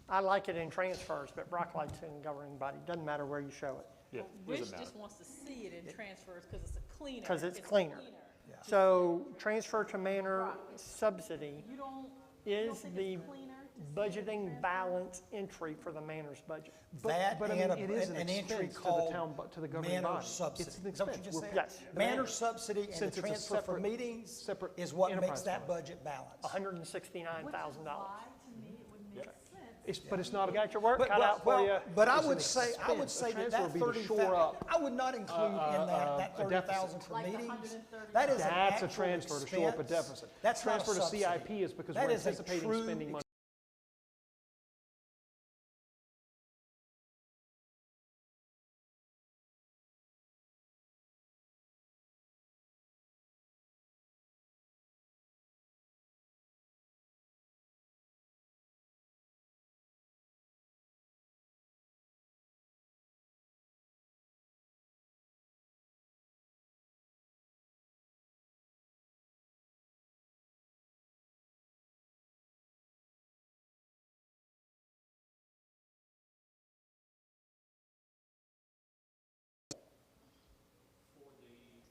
I like it in transfers, but Brock likes it in governing body. Doesn't matter where you show it. Yeah, Rich doesn't matter. just wants to see it in transfers because it's a cleaner. 'Cause it's cleaner. So transfer to manor subsidy You don't is think the it's cleaner to see it in budgeting transfer? balance entry for the manor's budget. That But I and mean, it is an an entry expense to the called town, to the governing manor body. subsidy. It's an Is that what you expense. just We're- said? Yes. Manor subsidy and the Since it's a transfer for separate- meetings separate is what enterprise makes that fund. budget balance. $169,000. Why, to me, it would make sense. But it's not, You got your work But, cut out for you. but I It's would an say, I would expense. say A that transfer would be to 30,000, shore up, I would not include in that a 30,000 deficit. for Like the meetings. 130. That is an that's a actual transfer to shore up a expense. deficit. That's not a Transfer to subsidy. CIP is because That we're is a anticipating true spending money.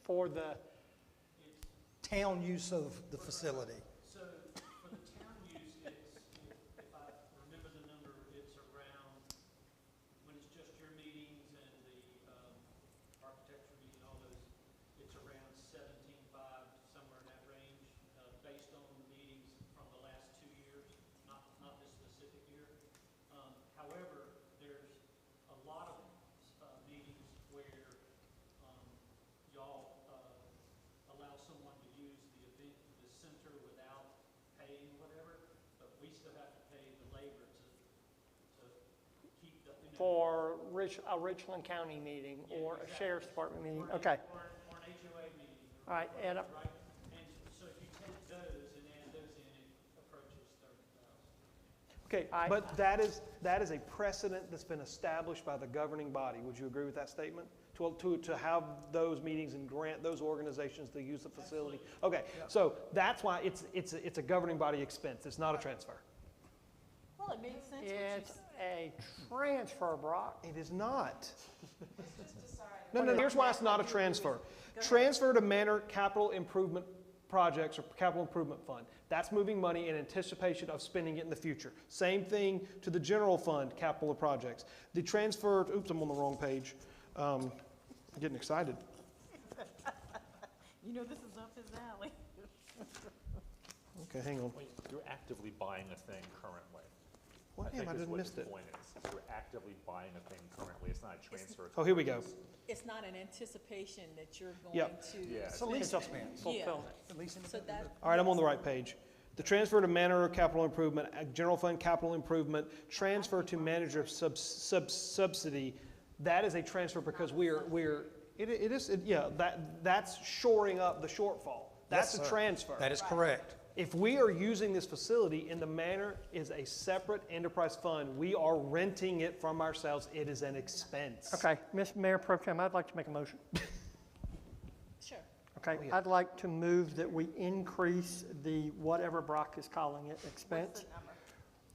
For the, Town use of the facility. So for the town use, if I remember the number, it's around, when it's just your meetings and the architecture meeting, all those, it's around 17.5, somewhere in that range, based on the meetings from the last 2 years, not this specific year. However, there's a lot of meetings where y'all allow someone to use the event, the center without paying whatever, but we still have to pay the labor to keep the, you know. for a Richland County meeting or a sheriff's department meeting, okay. Or an HOA meeting. All right, Ed, Right, and so if you take those and add those in, it approaches 30,000. Okay, I- but that is a precedent that's been established by the governing body. Would you agree with that statement? To have those meetings and grant those organizations the use of facility? Okay, so that's why it's a governing body expense. It's not a transfer. Well, it makes sense. what you it's a transfer, Brock. It is not. No, here's why it's not a transfer. Transfer to manor capital improvement projects or capital improvement fund. That's moving money in anticipation of spending it in the future. Same thing to the general fund capital projects. The transfer, oops, I'm on the wrong page. I'm getting excited. You know, this is up his alley. Okay, hang on. Well, you're actively buying a thing currently. What I am I think is just what missed his it? point is. You're actively buying a thing currently. It's not a transfer. Oh, here we go. It's not an anticipation that you're going Yep. to. Yeah. It's a lease expense. Fulfillment. At least in the- So that. All right, I'm on the right page. The transfer to manor capital improvement, general fund capital improvement, transfer to manager of subsidy, that is a transfer because that's shoring up the shortfall. That's Yes, a sir. transfer. That is correct. If we are using this facility and the manor is a separate enterprise fund, we are renting it from ourselves. It is an expense. Okay, Ms. Mayor Pro Tem, I'd like to make a motion. Sure. Okay, I'd like to move that we increase the, whatever Brock is calling it, expense, What's the number?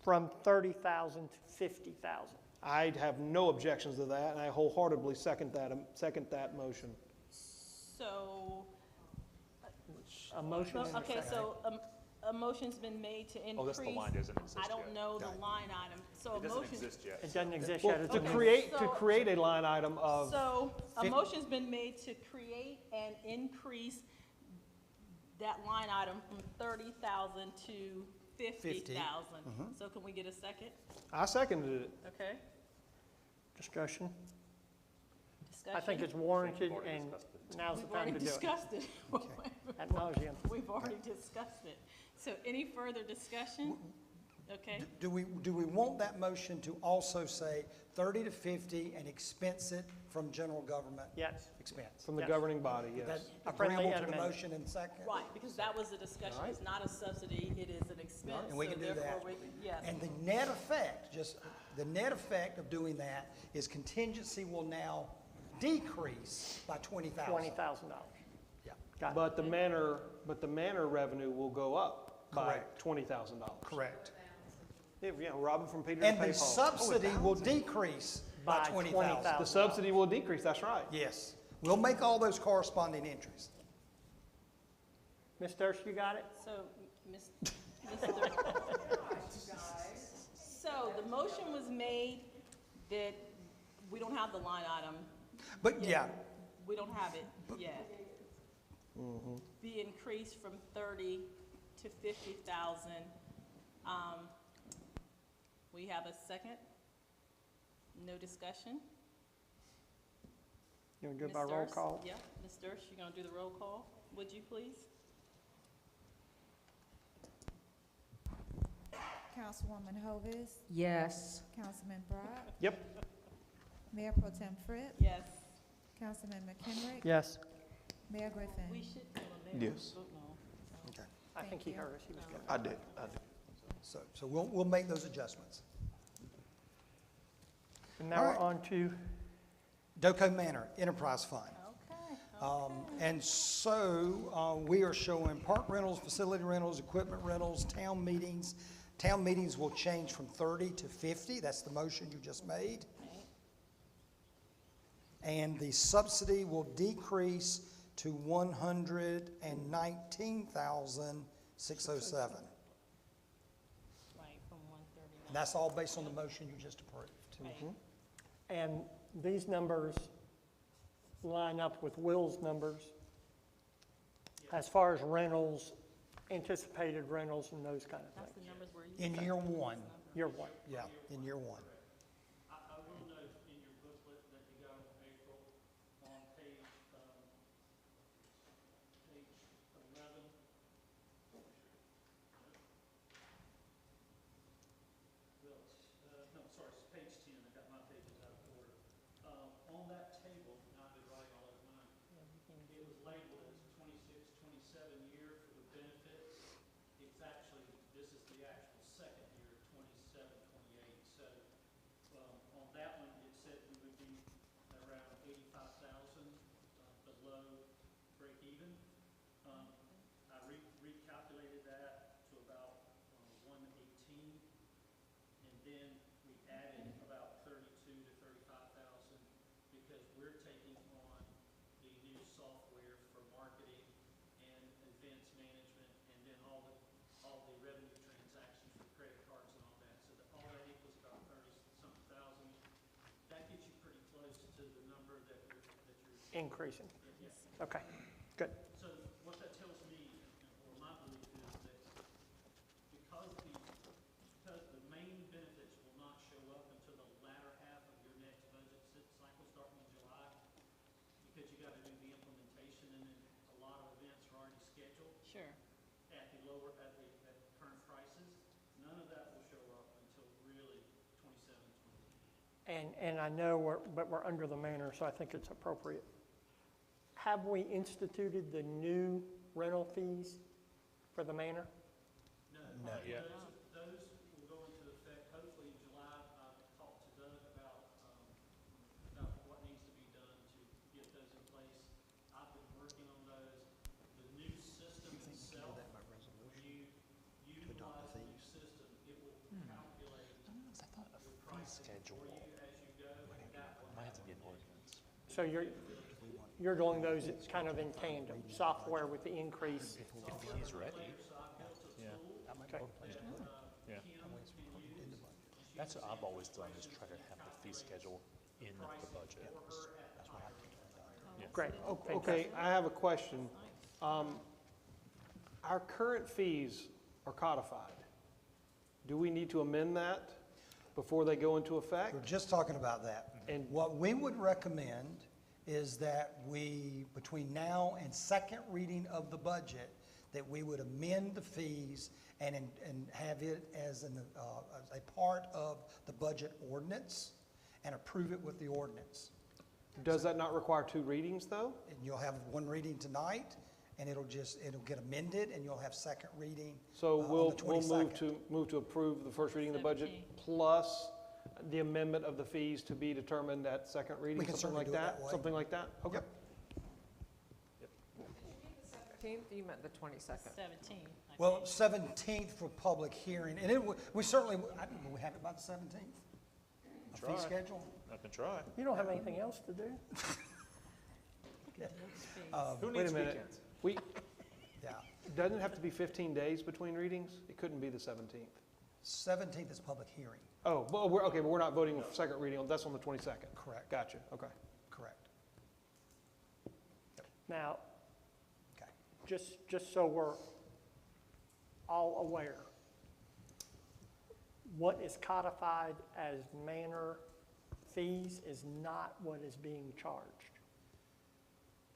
from 30,000 to 50,000. I'd have no objections to that, and I wholeheartedly second that motion. So, A motion and a okay, second. so, a motion's been made to increase. Oh, that's the line doesn't exist I don't yet. know the line item, so a It doesn't motion. exist yet. It doesn't exist Well, yet. to It's a- create, So- a line item of, So a Fif- motion's been made to create and increase that line item from 30,000 to 50,000. So can we get a second? I seconded it. Okay, Discussion. discussion? I think it's warranted, Already and discussed it. now's the We've time already to do it. discussed it. Ad nauseam. We've already discussed it. So any further discussion? Okay, Do we want that motion to also say 30 to 50 and expense it from general government Yes. expense? From the Yes. governing body, Is yes. that A friendly agreeable to the amendment. motion and second? right, because that was the discussion. It's not a subsidy, it is an expense. And we can do So that. therefore, yes. And the net effect, the net effect of doing that is contingency will now decrease by $20,000. $20,000. Yeah, Got it. But the manor revenue will go up by Correct. $20,000. correct. Yeah, robbing from Peter to And pay the Paul. subsidy will decrease by By $20,000. The subsidy will decrease, that's right. Yes, we'll make all those corresponding entries. Ms. Durst, you got it? So, Mr. So the motion was made that we don't have the line item. But yeah, We don't have it yet. The increase from 30 to 50,000. We have a second? No discussion? You want to do it Ms. by roll Durst? call? Yeah, Ms. Durst, you're gonna do the roll call, would you please? Councilwoman Hovis, Yes. Councilman Brock, Yep. Mayor Pro Tem Fritz, Yes. Councilman McHenrick, Yes. Mayor Griffin. We should do a mayor Yes. vote now. okay. I Thank think he you. heard us. He was good. I did. So we'll make those adjustments. And now All we're right. on to, Doco Manor Enterprise Fund. Okay. And so, we are showing park rentals, facility rentals, equipment rentals, town meetings. Town meetings will change from 30 to 50, that's the motion you just made. And the subsidy will decrease to 119,607. Right, from 139. And that's all based on the motion you just approved. Right. and these numbers line up with Will's numbers as far as rentals, anticipated rentals and those kind of That's things. the numbers we're using. In year one, You're one. yeah, in year one. I will note in your booklet that you got in April, on page 11. Well, no, sorry, it's page 10, I got my pages out of order. On that table, and I've been writing all over mine, it was labeled as 26, 27 year for the benefits. It's actually, this is the actual second year, 27, 28. So, on that one, it said we would be around 85,000 below break even. I recalculated that to about 118, and then we added about 32 to 35,000 because we're taking on the new software for marketing and events management, and then all the revenue transactions for credit cards and all that. So all that equals about 30-something thousand. That gets you pretty close to the number that you're. Increasing. Yeah. Okay, good. So what that tells me, or my belief is that because the main benefits will not show up until the latter half of your next budget cycle starting in July, because you gotta do the implementation, and then a lot of events are already scheduled Sure. at the current prices. None of that will show up until really 27, 28. And I know but we're under the manor, so I think it's appropriate. Have we instituted the new rental fees for the manor? No. Not yet. Those will go into effect hopefully in July. I've talked to Doug about what needs to be done to get those in place. I've been working on those. The new system itself, when you utilize the new system, it will calculate your pricing for you as you go. And that will Might have to be an ordinance. So you're doing those, it's kind of in tandem, software with the increase. If he's ready. So I built a tool Okay. Yeah. That's what I've always done, is try to have the fee schedule in the budget. Great. Okay, I have a question. Our current fees are codified. Do we need to amend that before they go into effect? We're just talking about that. And- What we would recommend is that we, between now and second reading of the budget, that we would amend the fees and have it as a part of the budget ordinance and approve it with the ordinance. Does that not require 2 readings, though? And you'll have one reading tonight, and it'll get amended, and you'll have second reading So on we'll the 22nd. move to approve the first reading of the budget 17. plus the amendment of the fees to be determined at second reading, We can something certainly like do it that? that way. Something like that? Okay. 17th, you meant the 22nd? 17, I Well, think. 17th for public hearing, and we certainly, I don't know, we have it by the 17th? A Try. fee schedule? I can try. You don't have anything else to do? Who Wait needs a minute. weekends? Yeah. Doesn't it have to be 15 days between readings? It couldn't be the 17th. 17th is public hearing, Oh, but we're not voting for second reading, that's on the 22nd. correct, Gotcha, okay. correct. Now, Okay. just so we're all aware, what is codified as manor fees is not what is being charged.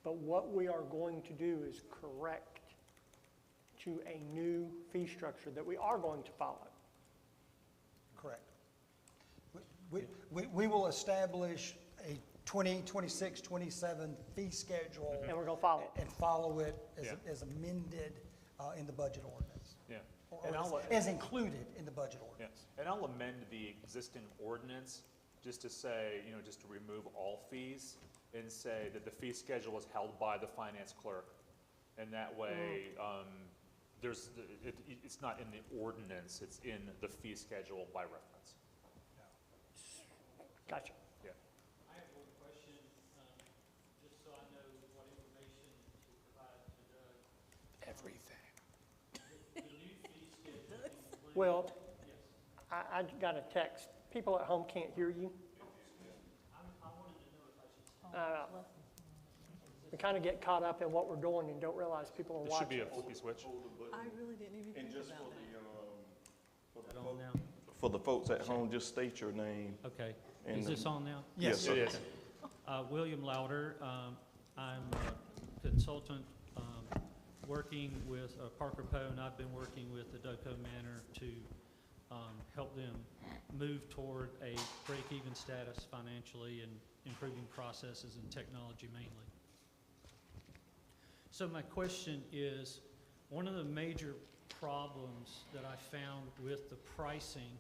But what we are going to do is correct to a new fee structure that we are going to follow. Correct. We will establish a 20, 26, 27 fee schedule And we're going to follow it. and follow it Yeah. as amended in the budget ordinance. Yeah. Or And as included in the budget ordinance. Yes, and I'll amend the existing ordinance just to say, just to remove all fees and say that the fee schedule is held by the finance clerk. And that way, it's not in the ordinance, it's in the fee schedule by reference. Gotcha. Yeah. I have one question, just so I know what information to provide to Doug. Everything. The new fee schedule. Well, Yes, I got a text. People at home can't hear you. I wanted to know if I should. We kind of get caught up in what we're doing and don't realize people are There should watching. be a flippy switch. I really didn't even And think just about for that. the, On now? for the folks at home, just state your name. Okay. and Is this on now? Yes, sir. It is. William Louder. I'm a consultant working with Parker Poe, and I've been working with the Doco Manor to help them move toward a break-even status financially and improving processes and technology mainly. So my question is, one of the major problems that I found with the pricing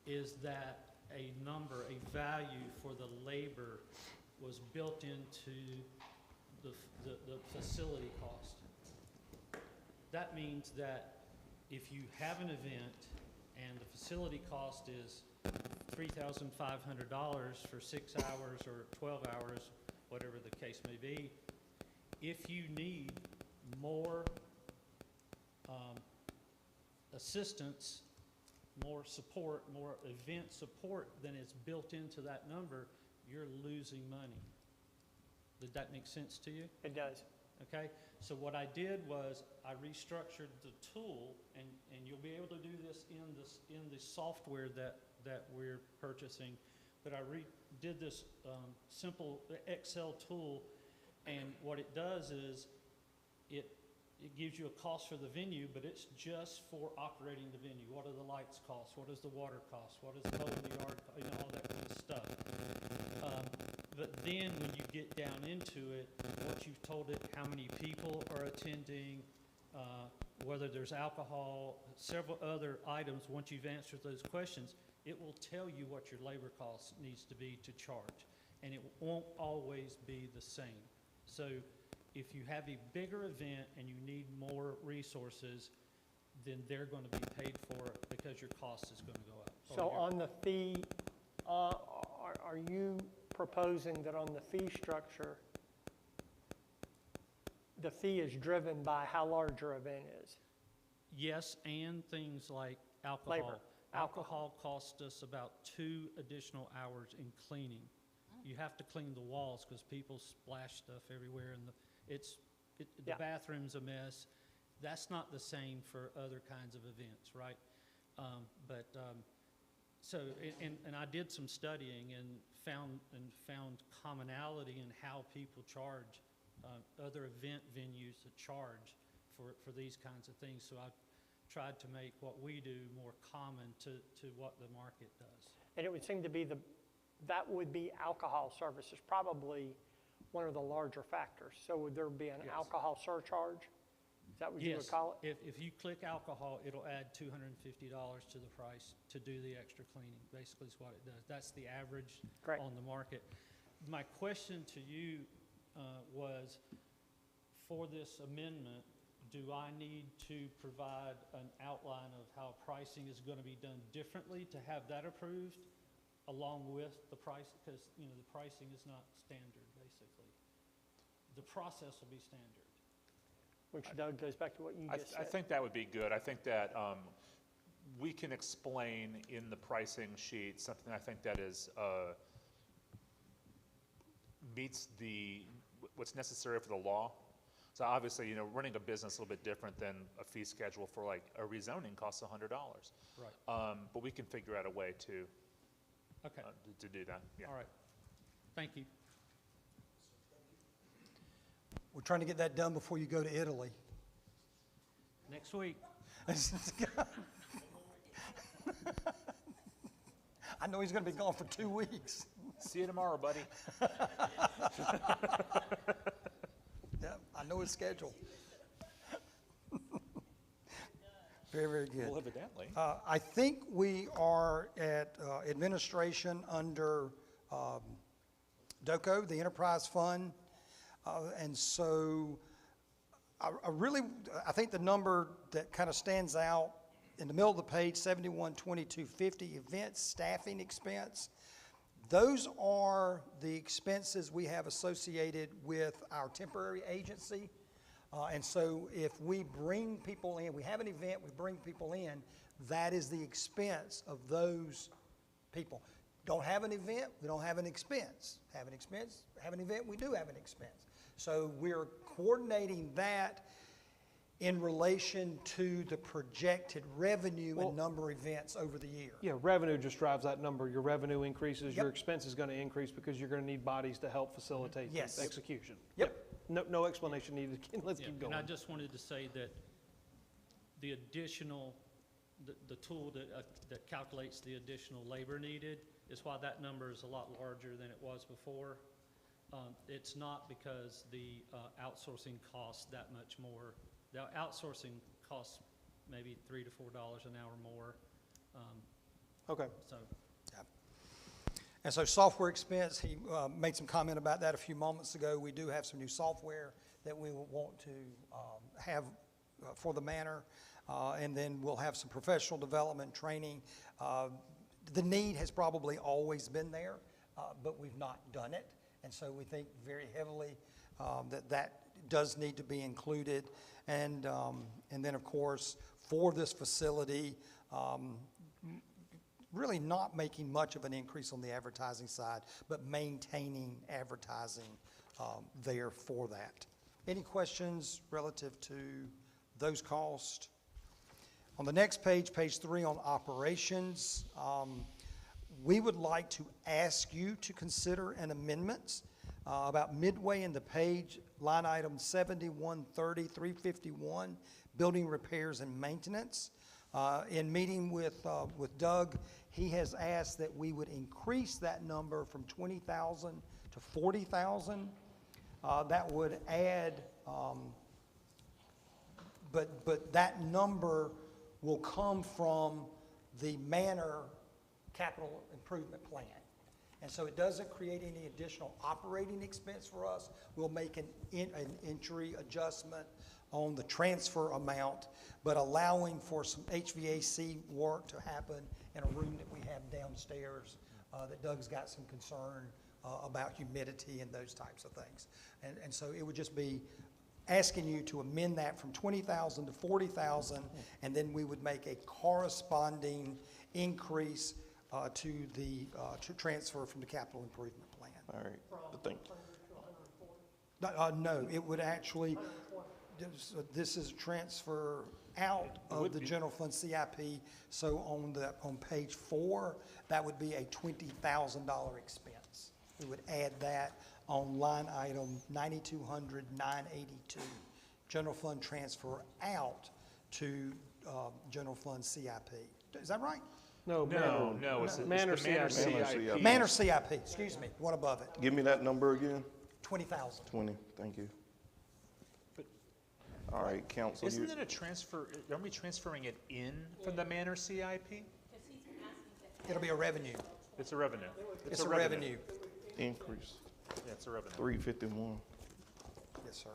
is that a number, a value for the labor was built into the facility cost. That means that if you have an event and the facility cost is $3,500 for 6 hours or 12 hours, whatever the case may be, if you need more assistance, more support, more event support than is built into that number, you're losing money. Did that make sense to you? It does. Okay, so what I did was I restructured the tool, and you'll be able to do this in the software that we're purchasing, but I did this simple Excel tool, and what it does is it gives you a cost for the venue, but it's just for operating the venue. What do the lights cost? What does the water cost? What does the hole in the yard, all that kind of stuff. But then when you get down into it, once you've told it how many people are attending, whether there's alcohol, several other items, once you've answered those questions, it will tell you what your labor cost needs to be to charge. And it won't always be the same. So if you have a bigger event and you need more resources, then they're going to be paid for it because your cost is going to go up. Or So your- on the fee, are you proposing that on the fee structure, the fee is driven by how large your event is? Yes, and things like alcohol. Labor, alcohol. Alcohol costs us about 2 additional hours in cleaning. You have to clean the walls because people splash stuff everywhere, and the Yeah. bathroom's a mess. That's not the same for other kinds of events, right? And I did some studying and found commonality in how people charge, other event venues to charge for these kinds of things. So I tried to make what we do more common to what the market does. And it would seem to be that would be alcohol services, probably one of the larger factors. So would there be an Yes. alcohol surcharge? Is that what you would call it? If you click alcohol, it'll add $250 to the price to do the extra cleaning. Basically is what it does. That's the average Great. on the market. My question to you was, for this amendment, do I need to provide an outline of how pricing is going to be done differently to have that approved along with the price? Because, the pricing is not standard, basically. The process will be standard. Which, Doug, goes back to what you just said. I think that would be good. I think that we can explain in the pricing sheet something I think that is meets what's necessary for the law. So obviously, running a business is a little bit different than a fee schedule for like a rezoning costs $100. Right. But we can figure out a way to Okay. to do that. Yeah. All right. Thank you. We're trying to get that done before you go to Italy. Next week. I know he's going to be gone for 2 weeks. See you tomorrow, buddy. Yeah, I know his schedule. Very, very good. Well, evidently. I think we are at administration under DOCO, the Enterprise Fund. And so I think the number that kind of stands out in the middle of the page, 712250, events staffing expense. Those are the expenses we have associated with our temporary agency. And so if we bring people in, we have an event, we bring people in, that is the expense of those people. Don't have an event, we don't have an expense. Have an expense, have an event, we do have an expense. So we're coordinating that in relation to the projected revenue and number of events over the year. Yeah, revenue just drives that number. Your revenue increases, your Yep. expense is going to increase because you're going to need bodies to help facilitate the Yes. execution. Yep. No explanation needed. Let's Yeah, keep going. And I just wanted to say that the additional, the tool that calculates the additional labor needed is why that number is a lot larger than it was before. It's not because the outsourcing costs that much more. The outsourcing costs maybe $3 to $4 an hour more. Okay. So And so software expense, he made some comment about that a few moments ago. We do have some new software that we will want to have for the manor. And then we'll have some professional development training. The need has probably always been there, but we've not done it. And so we think very heavily that does need to be included. And then, of course, for this facility, really not making much of an increase on the advertising side, but maintaining advertising there for that. Any questions relative to those costs? On the next page, page 3 on operations, we would like to ask you to consider an amendment about midway in the page, line item 7130-351, building repairs and maintenance. In meeting with Doug, he has asked that we would increase that number from 20,000 to 40,000. That would add, but that number will come from the manor capital improvement plan. And so it doesn't create any additional operating expense for us. We'll make an entry adjustment on the transfer amount, but allowing for some HVAC work to happen in a room that we have downstairs that Doug's got some concern about humidity and those types of things. And so it would just be asking you to amend that from 20,000 to 40,000, and then we would make a corresponding increase to the, to transfer from the capital improvement plan. All right, thank you. No, it would actually, this is transfer out of the general fund CIP. So on page 4, that would be a $20,000 expense. We would add that on line item 9,200, 982, general fund transfer out to general fund CIP. Is that right? No, No, it's the Manor Manor CIP. CIP. Manor CIP, excuse me, one above it, Give me that number again. 20,000. 20, thank you. But All right, council. Isn't it a transfer, aren't we transferring it in from the Manor CIP? It'll be a revenue. It's a revenue. It's a revenue. Increase, Yeah, it's a revenue. 351. Yes, sir.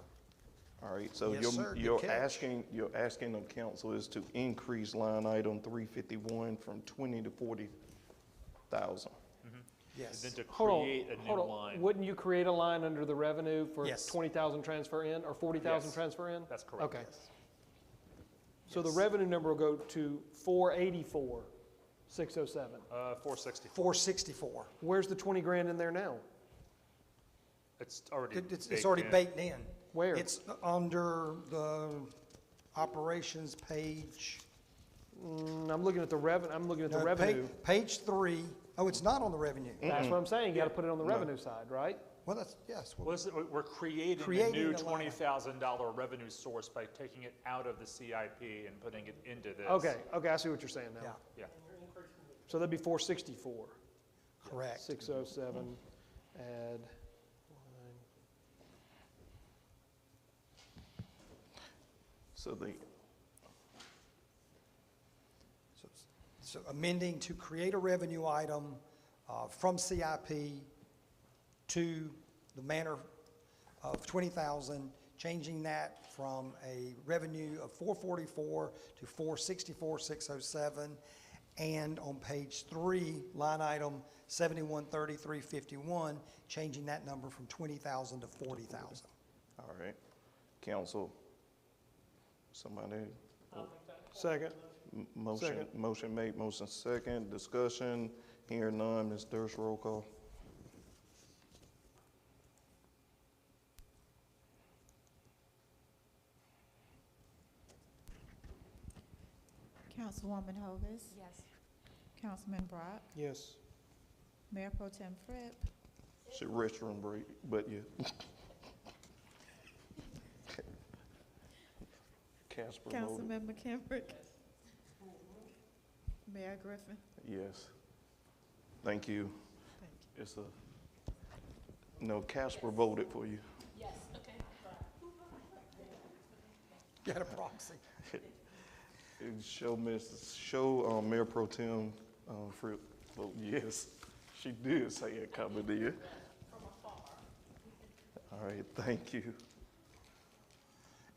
All right, so Yes, sir. Good you're catch. asking of council is to increase line item 351 from 20 to 40,000. Yes. And then to Hold create a on, new hold on. line. Wouldn't you create a line under the revenue for Yes. 20,000 transfer in or 40,000 Yes. transfer in? That's correct. Okay. So the revenue number will go to 484,607. 464. 464. Where's the 20 grand in there now? It's already It's already baked in. Where? It's under the operations page. I'm looking at the I'm looking at the No, revenue. Page 3. Oh, it's not on the revenue. That's what I'm saying, you gotta put it on the revenue side, right? Well, that's, yes. Well, we're creating a Creating new a line. $20,000 revenue source by taking it out of the CIP and putting it into this. Okay, I see what you're saying now. Yeah, Yeah. So that'd be 464, correct. 607, add, So So amending to create a revenue item from CIP to the manner of 20,000, changing that from a revenue of 444 to 464,607, and on page 3, line item 713351, changing that number from 20,000 to 40,000. all right, council, somebody, second. motion, motion made, motion second, discussion, hearing none, Ms. Durst, roll call. Councilwoman Hovis, Yes. Councilman Brock, Yes. Mayor Pro Tem Fripp, Should restroom break, but yeah. Casper voted Councilman McKemrick, Mayor Griffin. yes. Thank you. Thank you. It's no, Casper voted for you. Yes, okay. Got a proxy. Show Mayor Pro Tem Fripp vote yes. She did say it coming in. All right, thank you.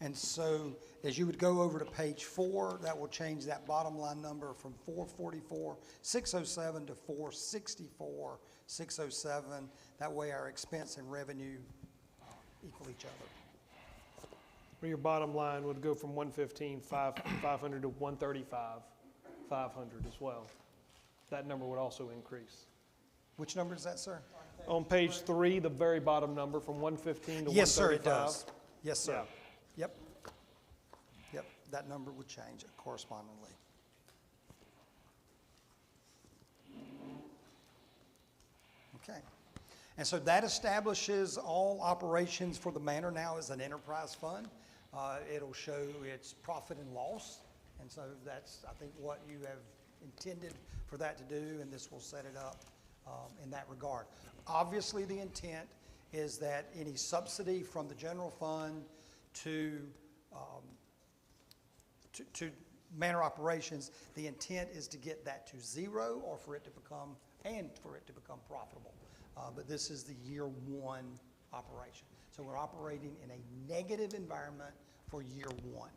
And so, as you would go over to page 4, that will change that bottom line number from 444,607 to 464,607. That way our expense and revenue equal each other. Or your bottom line would go from 115,500 to 135,500 as well. That number would also increase. Which number is that, sir? On page 3, the very bottom number, from 115 to 135. Yes, sir, it does. Yes, sir. Yeah. Yep. Yep, that number would change correspondingly. Okay. And so that establishes all operations for the manor now as an enterprise fund. It'll show its profit and loss. And so that's, I think, what you have intended for that to do, and this will set it up in that regard. Obviously, the intent is that any subsidy from the general fund to manor operations, the intent is to get that to zero or for it to become profitable. But this is the year 1 operation. So we're operating in a negative environment for year 1.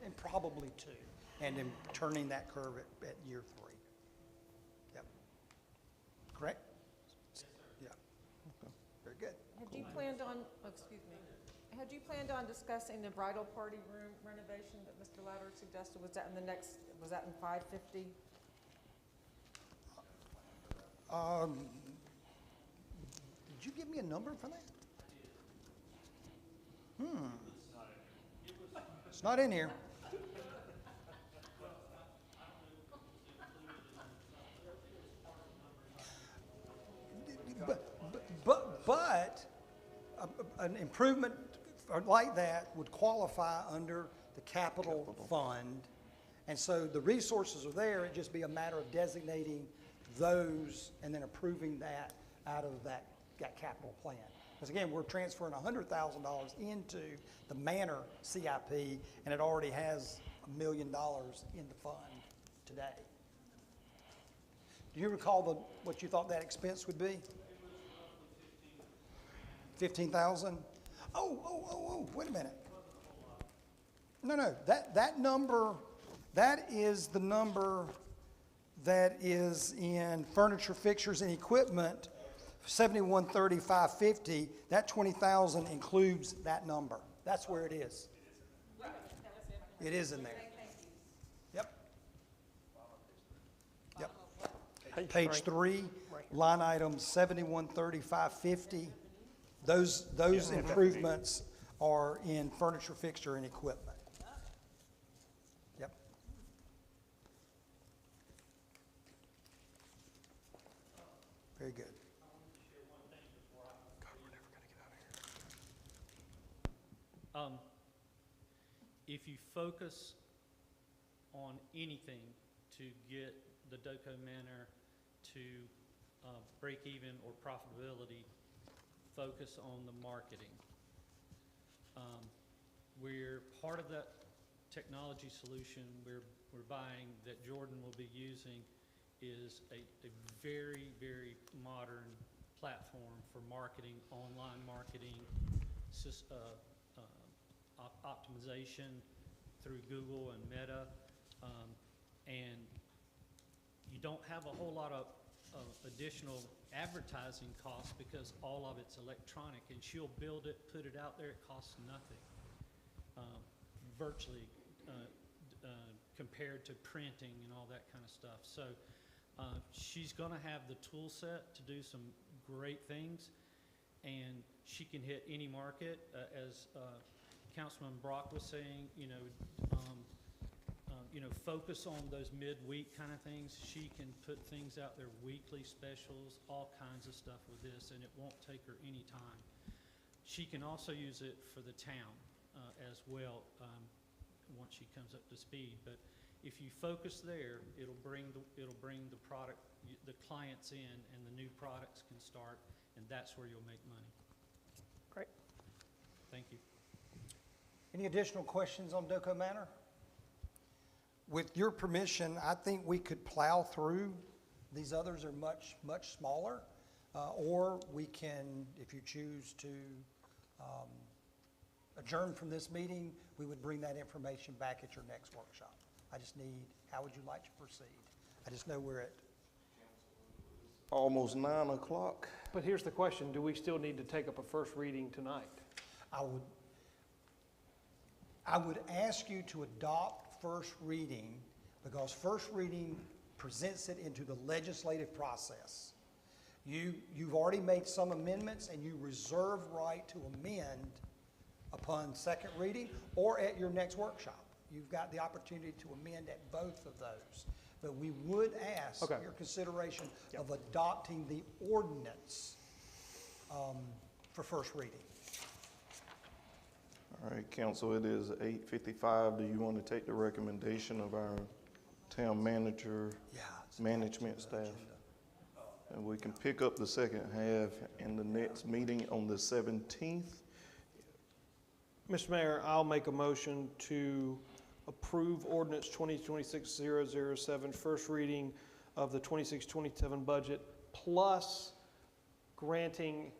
And probably 2. And then turning that curve at year 3. Yep. Correct? Yeah. Very good. Had you planned on, had you planned on discussing the bridal party room renovation that Mr. Louder suggested? Was that in the next, was that in 550? Did you give me a number for that? It's not in here. But an improvement like that would qualify under the capital fund. And so the resources are there, it'd just be a matter of designating those and then approving that out of that capital plan. Because again, we're transferring $100,000 into the Manor CIP, and it already has $1 million in the fund today. Do you recall what you thought that expense would be? 15,000? Oh, wait a minute. No, that number, that is the number that is in furniture, fixtures, and equipment, 713550. That 20,000 includes that number. That's where it is. It is in there. Yep. Page 3, line item 713550. Those improvements are in furniture, fixture, and equipment. Yep. Very good. If you focus on anything to get the Doco Manor to break even or profitability, focus on the marketing. We're part of that technology solution we're buying that Jordan will be using is a very, very modern platform for marketing, online marketing, optimization through Google and Meta, and you don't have a whole lot of additional advertising costs because all of it's electronic, and she'll build it, put it out there, it costs nothing, virtually compared to printing and all that kind of stuff. So she's gonna have the tool set to do some great things, and she can hit any market, as Councilman Brock was saying, focus on those midweek kind of things. She can put things out there, weekly specials, all kinds of stuff with this, and it won't take her any time. She can also use it for the town as well once she comes up to speed. But if you focus there, it'll bring the product, the clients in, and the new products can start, and that's where you'll make money. Great. Thank you. Any additional questions on Doco Manor? With your permission, I think we could plow through. These others are much, much smaller. Or we can, if you choose to adjourn from this meeting, we would bring that information back at your next workshop. I just need, how would you like to proceed? I just know we're at Almost 9 o'clock. But here's the question, do we still need to take up a first reading tonight? I would ask you to adopt first reading, because first reading presents it into the legislative process. You've already made some amendments, and you reserve right to amend upon second reading or at your next workshop. You've got the opportunity to amend at both of those. But we would ask your consideration of adopting the ordinance for first reading. All right, council, it is 8:55. Do you want to take the recommendation of our town manager, management staff? And we can pick up the second half in the next meeting on the 17th. Mr. Mayor, I'll make a motion to approve ordinance 2026-007, first reading of the 26-27 budget, plus granting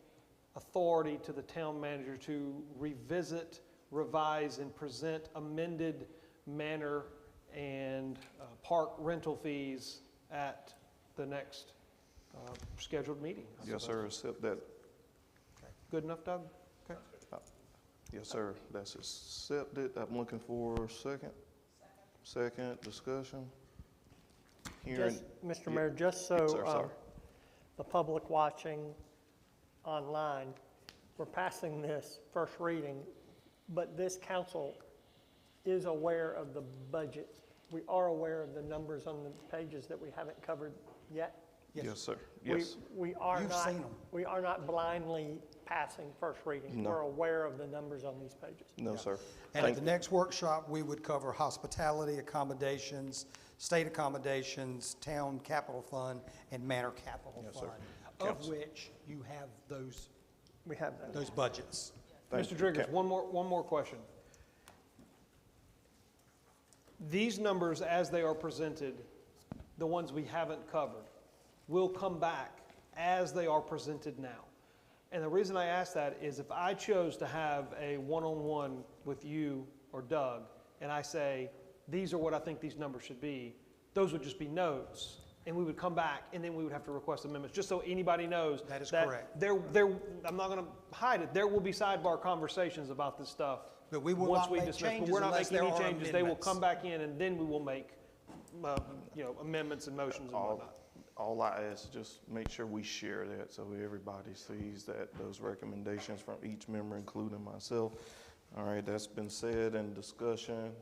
authority to the town manager to revisit, revise, and present amended manor and park rental fees at the next scheduled meeting. Yes, sir, except that Good enough, Doug? Okay. Yes, sir, that's accepted. I'm looking for a second. Second, discussion. Hearing, Just, Mr. yeah. Mayor, just Yes, so sir, sorry. the public watching online, we're passing this first reading, but this council is aware of the budget. We are aware of the numbers on the pages that we haven't covered yet. Yes, sir, We- yes. We are You've not, seen 'em. we are not blindly passing first reading. No. We're aware of the numbers on these pages. No, Yeah. sir. And Thank at the next workshop, we would cover hospitality accommodations, state accommodations, town capital fund, and manor capital Yes, sir. fund, of Council. which you have those We have that. those budgets. Thank Mr. you. Driggers, one more question. These numbers, as they are presented, the ones we haven't covered, will come back as they are presented now. And the reason I ask that is if I chose to have a one-on-one with you or Doug, and I say, these are what I think these numbers should be, those would just be notes, and we would come back, and then we would have to request amendments, just so anybody knows. That is correct. I'm not gonna hide it, there will be sidebar conversations about this stuff. But we will once not we make dismiss, but changes we're not unless making there any are changes. They will amendments. come back in, and then we will make, amendments and motions and whatnot. All I ask is just make sure we share that so everybody sees that, those recommendations from each member, including myself. All right, that's been said in discussion.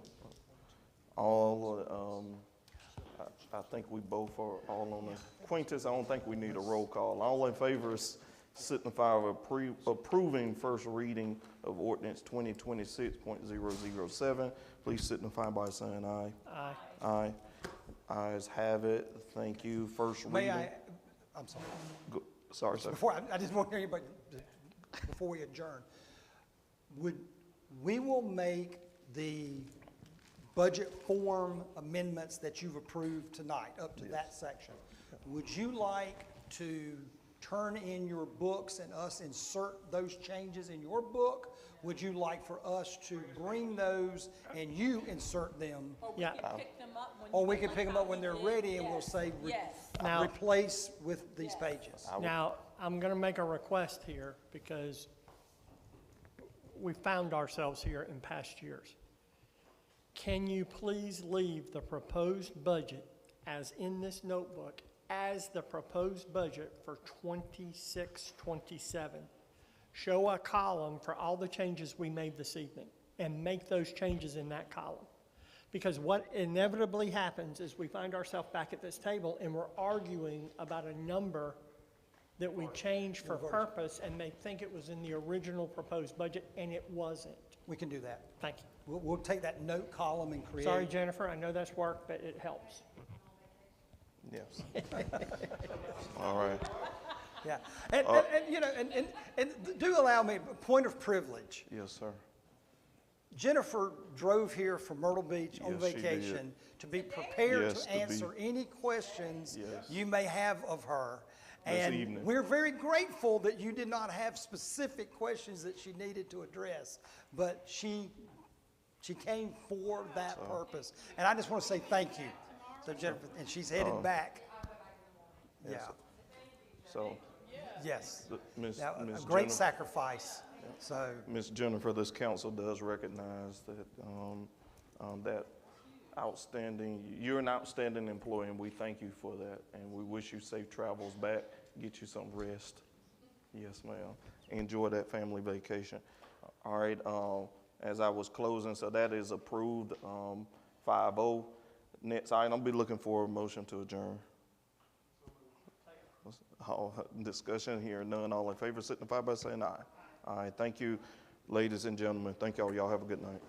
I think we both are all on the acquaintance. I don't think we need a roll call. All in favor is signify of approving first reading of ordinance 2026.007. Please signify by saying aye. Aye. Aye. Ayes have it. Thank you. First May reading. I'm sorry. Sorry, sir. Before, I just want to hear anybody, before we adjourn, we will make the budget form amendments that you've approved tonight, up to that section. Would you like to turn in your books and us insert those changes in your book? Would you like for us to bring those and you insert them? Or we Yeah. can pick them up when. Or we can pick them up when they're ready and we'll Yes, say, yes. Now- replace with these pages. Now, I'm going to make a request here because we found ourselves here in past years. Can you please leave the proposed budget as in this notebook as the proposed budget for 26-27? Show a column for all the changes we made this evening and make those changes in that column. Because what inevitably happens is we find ourselves back at this table and we're arguing about a number that we changed for purpose and they think it was in the original proposed budget and it wasn't. We can do that. Thank you. We'll take that note column and create. Sorry, Jennifer, I know that's work, but it helps. Yes. All right. Yeah, and do allow me, a point of privilege. Yes, sir. Jennifer drove here from Myrtle Beach on Yes, she did. vacation to be prepared Yes, to to be- answer any questions Yes. you may have of her. This And evening. we're very grateful that you did not have specific questions that she needed to address, but she came for that purpose. And I just want to say thank you. So Jennifer, and she's headed back. Yeah, Yes, So, yes. Ms. Now, a Ms. great Jennifer, sacrifice, so. Ms. Jennifer, this council does recognize that, that you're an outstanding employee, and we thank you for that. And we wish you safe travels back, get you some rest. Yes, ma'am. Enjoy that family vacation. All right, as I was closing, so that is approved, 5-0. Next item, I'll be looking for a motion to adjourn. All discussion here, none, all in favor signify by saying aye. Aye, thank you, ladies and gentlemen. Thank y'all. Y'all have a good night.